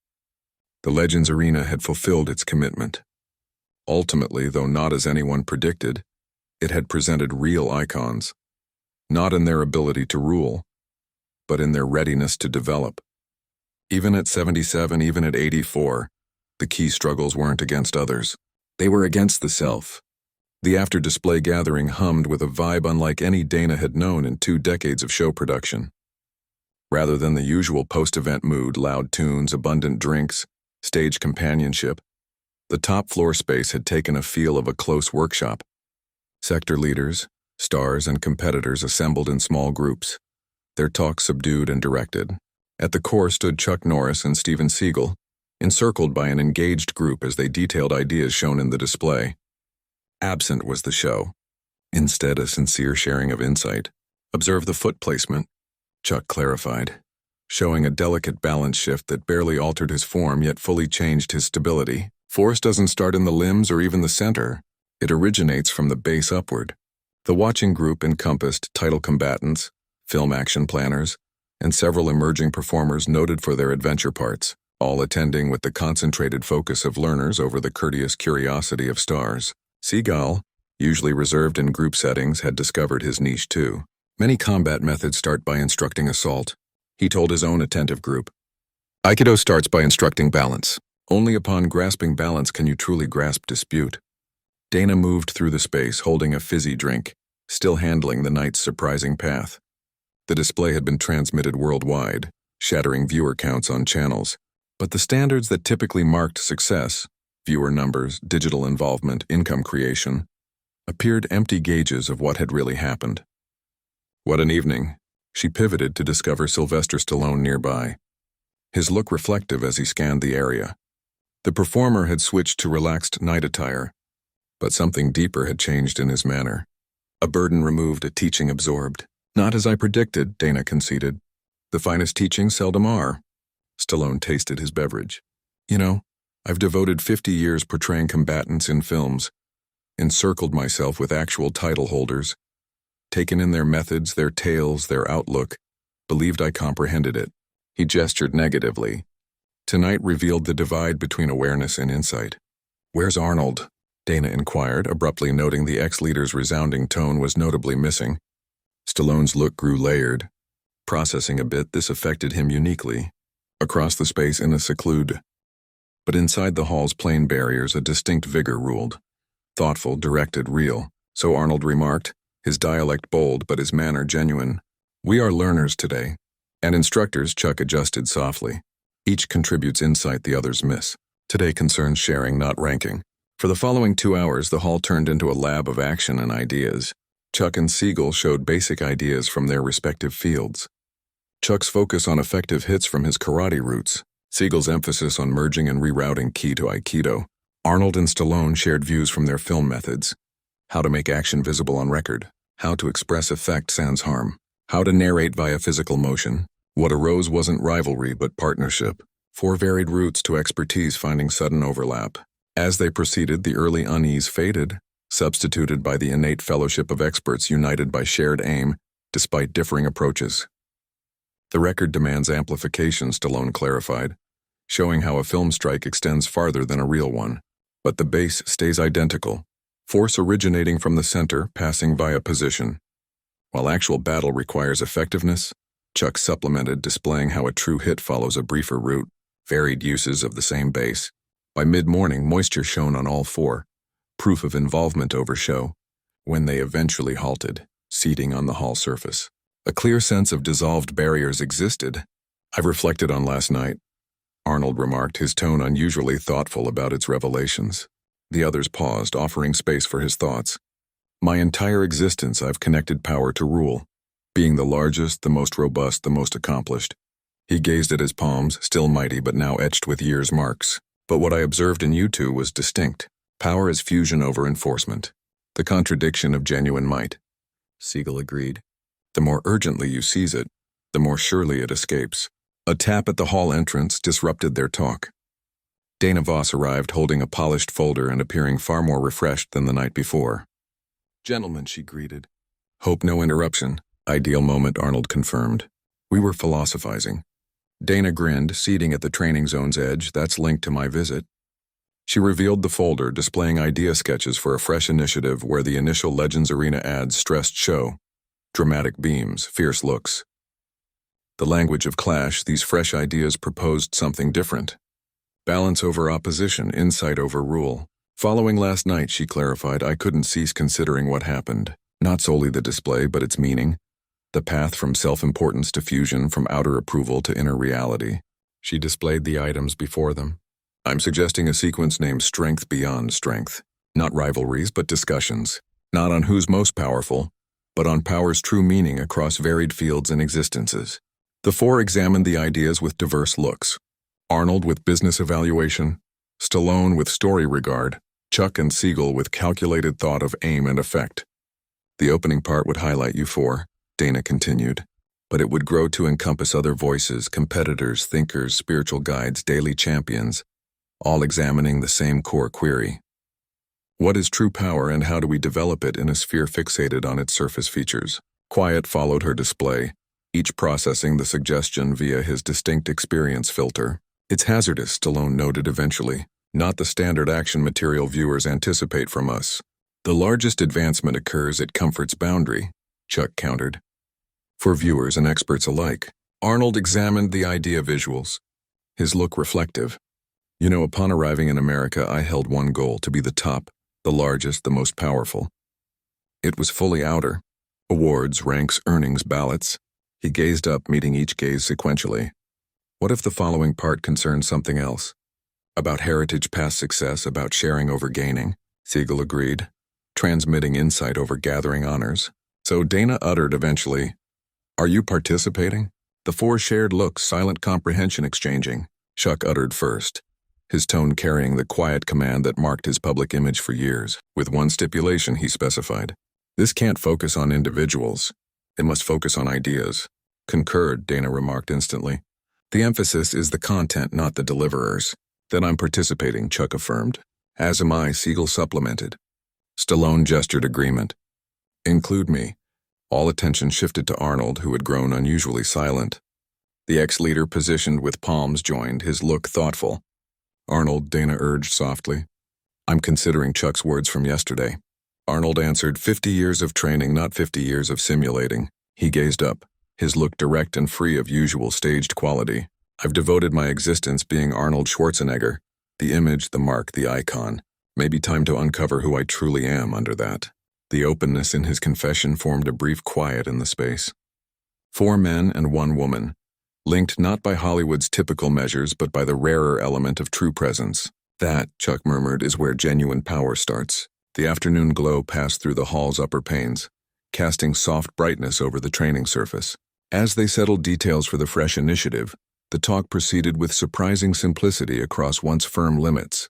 The Legends Arena had fulfilled its commitment. Ultimately, though not as anyone predicted, it had presented real icons, not in their ability to rule, but in their readiness to develop. Even at 77, even at 84, the key struggles weren't against others. They were against the self. The after-display gathering hummed with a vibe unlike any Dana had known in 2 decades of show production. Rather than the usual post-event mood, loud tunes, abundant drinks, stage companionship, the top floor space had taken a feel of a close workshop. Sector leaders, stars, and competitors assembled in small groups, their talk subdued and directed. At the core stood Chuck Norris and Steven Seagal, encircled by an engaged group as they detailed ideas shown in the display. Absent was the show. Instead, a sincere sharing of insight. Observe the foot placement, Chuck clarified, showing a delicate balance shift that barely altered his form yet fully changed his stability. Force doesn't start in the limbs or even the center. It originates from the base upward. The watching group encompassed title combatants, film action planners, and several emerging performers noted for their adventure parts, all attending with the concentrated focus of learners over the courteous curiosity of stars. Seagal, usually reserved in group settings, had discovered his niche too. Many combat methods start by instructing assault, he told his own attentive group. Aikido starts by instructing balance. Only upon grasping balance can you truly grasp dispute. Dana moved through the space holding a fizzy drink, still handling the night's surprising path. The display had been transmitted worldwide, shattering viewer counts on channels, but the standards that typically marked success, viewer numbers, digital involvement, income creation, appeared empty gauges of what had really happened. What an evening. She pivoted to discover Sylvester Stallone nearby, his look reflective as he scanned the area. The performer had switched to relaxed night attire, but something deeper had changed in his manner. A burden removed, a teaching absorbed. Not as I predicted, Dana conceded. The finest teachings seldom are. Stallone tasted his beverage. You know, I've devoted 50 years portraying combatants in films, encircled myself with actual title holders, taken in their methods, their tales, their outlook, believed I comprehended it. He gestured negatively. Tonight revealed the divide between awareness and insight. Where's Arnold? Dana inquired, abruptly noting the ex-leader's resounding tone was notably missing. Stallone's look grew layered. Processing a bit, this affected him uniquely. Across the space in a seclude. But inside the hall's plain barriers, a distinct vigor ruled. Thoughtful, directed, real. So Arnold remarked, his dialect bold but his manner genuine. We are learners today. And instructors, Chuck adjusted softly. Each contributes insight the others miss. Today concerns sharing, not ranking. For the following 2 hours, the hall turned into a lab of action and ideas. Chuck and Seagal showed basic ideas from their respective fields. Chuck's focus on effective hits from his karate roots, Seagal's emphasis on merging and rerouting ki to aikido. Arnold and Stallone shared views from their film methods. How to make action visible on record, how to express effect sans harm, how to narrate via physical motion. What arose wasn't rivalry but partnership. 4 varied routes to expertise finding sudden overlap. As they proceeded, the early unease faded, substituted by the innate fellowship of experts united by shared aim, despite differing approaches. The record demands amplification, Stallone clarified, showing how a film strike extends farther than a real one. But the base stays identical, force originating from the center, passing via position. While actual battle requires effectiveness, Chuck supplemented, displaying how a true hit follows a briefer route, varied uses of the same base. By mid-morning, moisture shone on all 4, proof of involvement over show, when they eventually halted, seating on the hall surface. A clear sense of dissolved barriers existed. I've reflected on last night. Arnold remarked, his tone unusually thoughtful about its revelations. The others paused, offering space for his thoughts. My entire existence I've connected power to rule, being the largest, the most robust, the most accomplished. He gazed at his palms, still mighty but now etched with years' marks. But what I observed in you two was distinct. Power is fusion over enforcement. The contradiction of genuine might. Seagal agreed. The more urgently you seize it, the more surely it escapes. A tap at the hall entrance disrupted their talk. Dana Voss arrived holding a polished folder and appearing far more refreshed than the night before. Gentlemen, she greeted. Hope no interruption. Ideal moment, Arnold confirmed. We were philosophizing. Dana grinned, seating at the training zone's edge. That's linked to my visit. She revealed the folder, displaying idea sketches for a fresh initiative where the initial Legends Arena ads stressed show. Dramatic beams, fierce looks. The language of clash, these fresh ideas proposed something different. Balance over opposition, insight over rule. Following last night, she clarified, I couldn't cease considering what happened. Not solely the display, but its meaning. The path from self-importance to fusion, from outer approval to inner reality. She displayed the items before them. I'm suggesting a sequence named Strength Beyond Strength. Not rivalries, but discussions. Not on who's most powerful, but on power's true meaning across varied fields and existences. The four examined the ideas with diverse looks. Arnold with business evaluation, Stallone with story regard, Chuck and Seagal with calculated thought of aim and effect. The opening part would highlight you four, Dana continued, but it would grow to encompass other voices, competitors, thinkers, spiritual guides, daily champions, all examining the same core query. What is true power and how do we develop it in a sphere fixated on its surface features? Quiet followed her display, each processing the suggestion via his distinct experience filter. It's hazardous, Stallone noted eventually, not the standard action material viewers anticipate from us. The largest advancement occurs at comfort's boundary, Chuck countered. For viewers and experts alike, Arnold examined the idea visuals, his look reflective. You know, upon arriving in America, I held one goal, to be the top, the largest, the most powerful. It was fully outer. Awards, ranks, earnings, ballots. He gazed up, meeting each gaze sequentially. What if the following part concerned something else? About heritage, past success, about sharing over gaining? Seagal agreed. Transmitting insight over gathering honors. So Dana uttered eventually, Are you participating? The four shared looks, silent comprehension exchanging. Chuck uttered first, his tone carrying the quiet command that marked his public image for years. With one stipulation, he specified. This can't focus on individuals. It must focus on ideas. Concurred, Dana remarked instantly. The emphasis is the content, not the deliverers. Then I'm participating, Chuck affirmed. As am I, Seagal supplemented. Stallone gestured agreement. Include me. All attention shifted to Arnold, who had grown unusually silent. The ex-leader positioned with palms joined, his look thoughtful. Arnold, Dana urged softly. I'm considering Chuck's words from yesterday. Arnold answered, 50 years of training, not 50 years of simulating. He gazed up, his look direct and free of usual staged quality. I've devoted my existence being Arnold Schwarzenegger, the image, the mark, the icon. Maybe time to uncover who I truly am under that. The openness in his confession formed a brief quiet in the space. 4 men and 1 woman, linked not by Hollywood's typical measures but by the rarer element of true presence. That, Chuck murmured, is where genuine power starts. The afternoon glow passed through the hall's upper panes, casting soft brightness over the training surface. As they settled details for the fresh initiative, the talk proceeded with surprising simplicity across once firm limits.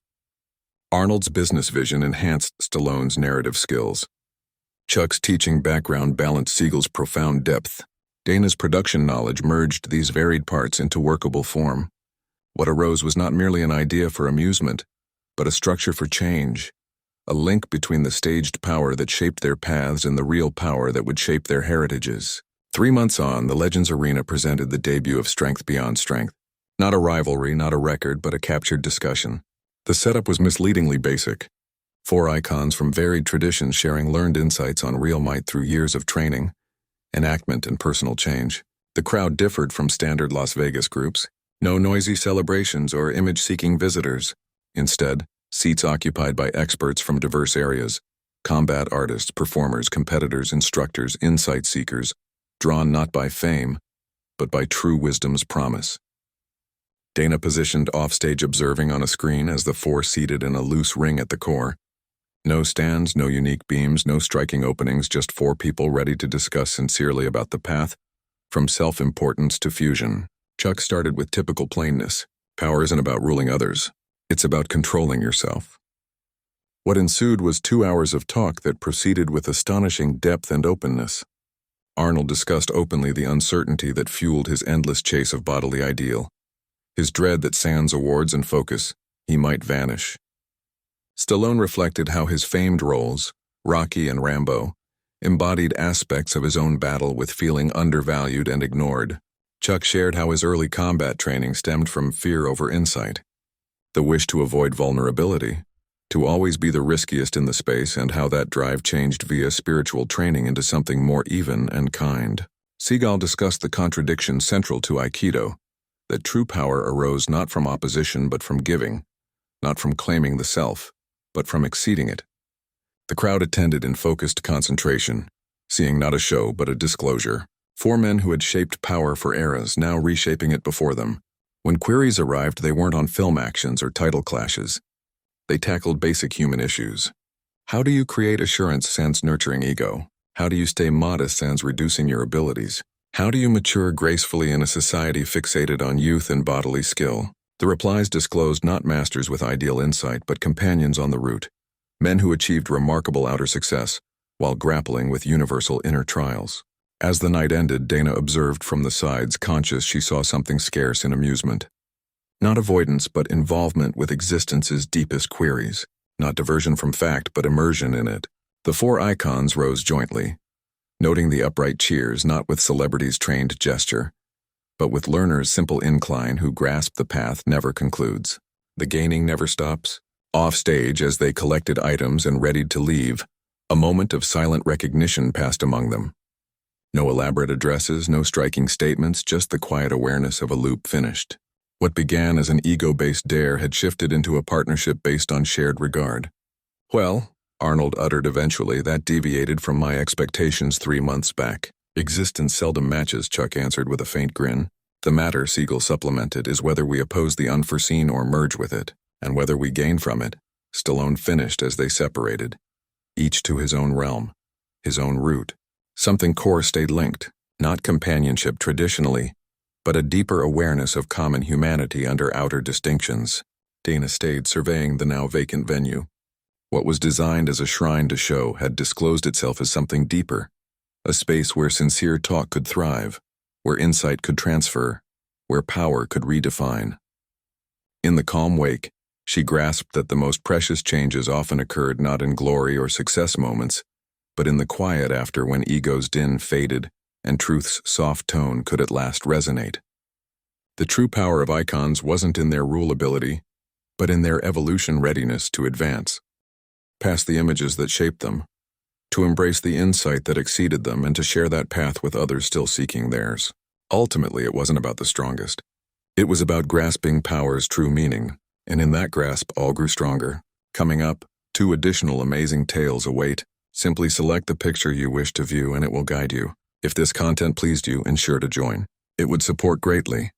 Arnold's business vision enhanced Stallone's narrative skills. Chuck's teaching background balanced Seagal's profound depth. Dana's production knowledge merged these varied parts into workable form. What arose was not merely an idea for amusement, but a structure for change. A link between the staged power that shaped their paths and the real power that would shape their heritages. 3 months on, the Legends Arena presented the debut of Strength Beyond Strength. Not a rivalry, not a record, but a captured discussion. The setup was misleadingly basic. 4 icons from varied traditions sharing learned insights on real might through years of training, enactment, and personal change. The crowd differed from standard Las Vegas groups. No noisy celebrations or image-seeking visitors. Instead, seats occupied by experts from diverse areas, combat artists, performers, competitors, instructors, insight seekers, drawn not by fame, but by true wisdom's promise. Dana positioned offstage observing on a screen as the four seated in a loose ring at the core. No stands, no unique beams, no striking openings, just four people ready to discuss sincerely about the path from self-importance to fusion. Chuck started with typical plainness. Power isn't about ruling others. It's about controlling yourself. What ensued was 2 hours of talk that proceeded with astonishing depth and openness. Arnold discussed openly the uncertainty that fueled his endless chase of bodily ideal, his dread that sans awards and focus, he might vanish. Stallone reflected how his famed roles, Rocky and Rambo, embodied aspects of his own battle with feeling undervalued and ignored. Chuck shared how his early combat training stemmed from fear over insight, the wish to avoid vulnerability, to always be the riskiest in the space, and how that drive changed via spiritual training into something more even and kind. Seagal discussed the contradiction central to Aikido, that true power arose not from opposition but from giving, not from claiming the self, but from exceeding it. The crowd attended in focused concentration, seeing not a show but a disclosure. Four men who had shaped power for eras, now reshaping it before them. When queries arrived, they weren't on film actions or title clashes. They tackled basic human issues. How do you create assurance sans nurturing ego? How do you stay modest sans reducing your abilities? How do you mature gracefully in a society fixated on youth and bodily skill? The replies disclosed not masters with ideal insight, but companions on the route, men who achieved remarkable outer success while grappling with universal inner trials. As the night ended, Dana observed from the sides, conscious she saw something scarce in amusement. Not avoidance, but involvement with existence's deepest queries. Not diversion from fact, but immersion in it. The four icons rose jointly, noting the upright cheers, not with celebrities' trained gesture, but with learners' simple incline who grasp the path never concludes. The gaining never stops. Off stage, as they collected items and readied to leave, a moment of silent recognition passed among them. No elaborate addresses, no striking statements, just the quiet awareness of a loop finished. What began as an ego-based dare had shifted into a partnership based on shared regard. "Well," Arnold uttered eventually, "that deviated from my expectations 3 months back." "Existence seldom matches," Chuck answered with a faint grin. "The matter," Seagal supplemented, "is whether we oppose the unforeseen or merge with it, and whether we gain from it." Stallone finished as they separated, each to his own realm, his own route. Something core stayed linked, not companionship traditionally, but a deeper awareness of common humanity under outer distinctions. Dana stayed surveying the now vacant venue. What was designed as a shrine to show had disclosed itself as something deeper, a space where sincere talk could thrive, where insight could transfer, where power could redefine. In the calm wake, she grasped that the most precious changes often occurred not in glory or success moments, but in the quiet after, when ego's din faded and truth's soft tone could at last resonate. The true power of icons wasn't in their rule ability, but in their evolution readiness to advance, past the images that shaped them, to embrace the insight that exceeded them, and to share that path with others still seeking theirs. Ultimately, it wasn't about the strongest. It was about grasping power's true meaning, and in that grasp, all grew stronger. Coming up, 2 additional amazing tales await. Simply select the picture you wish to view and it will guide you. If this content pleased you, ensure to join. It would support greatly.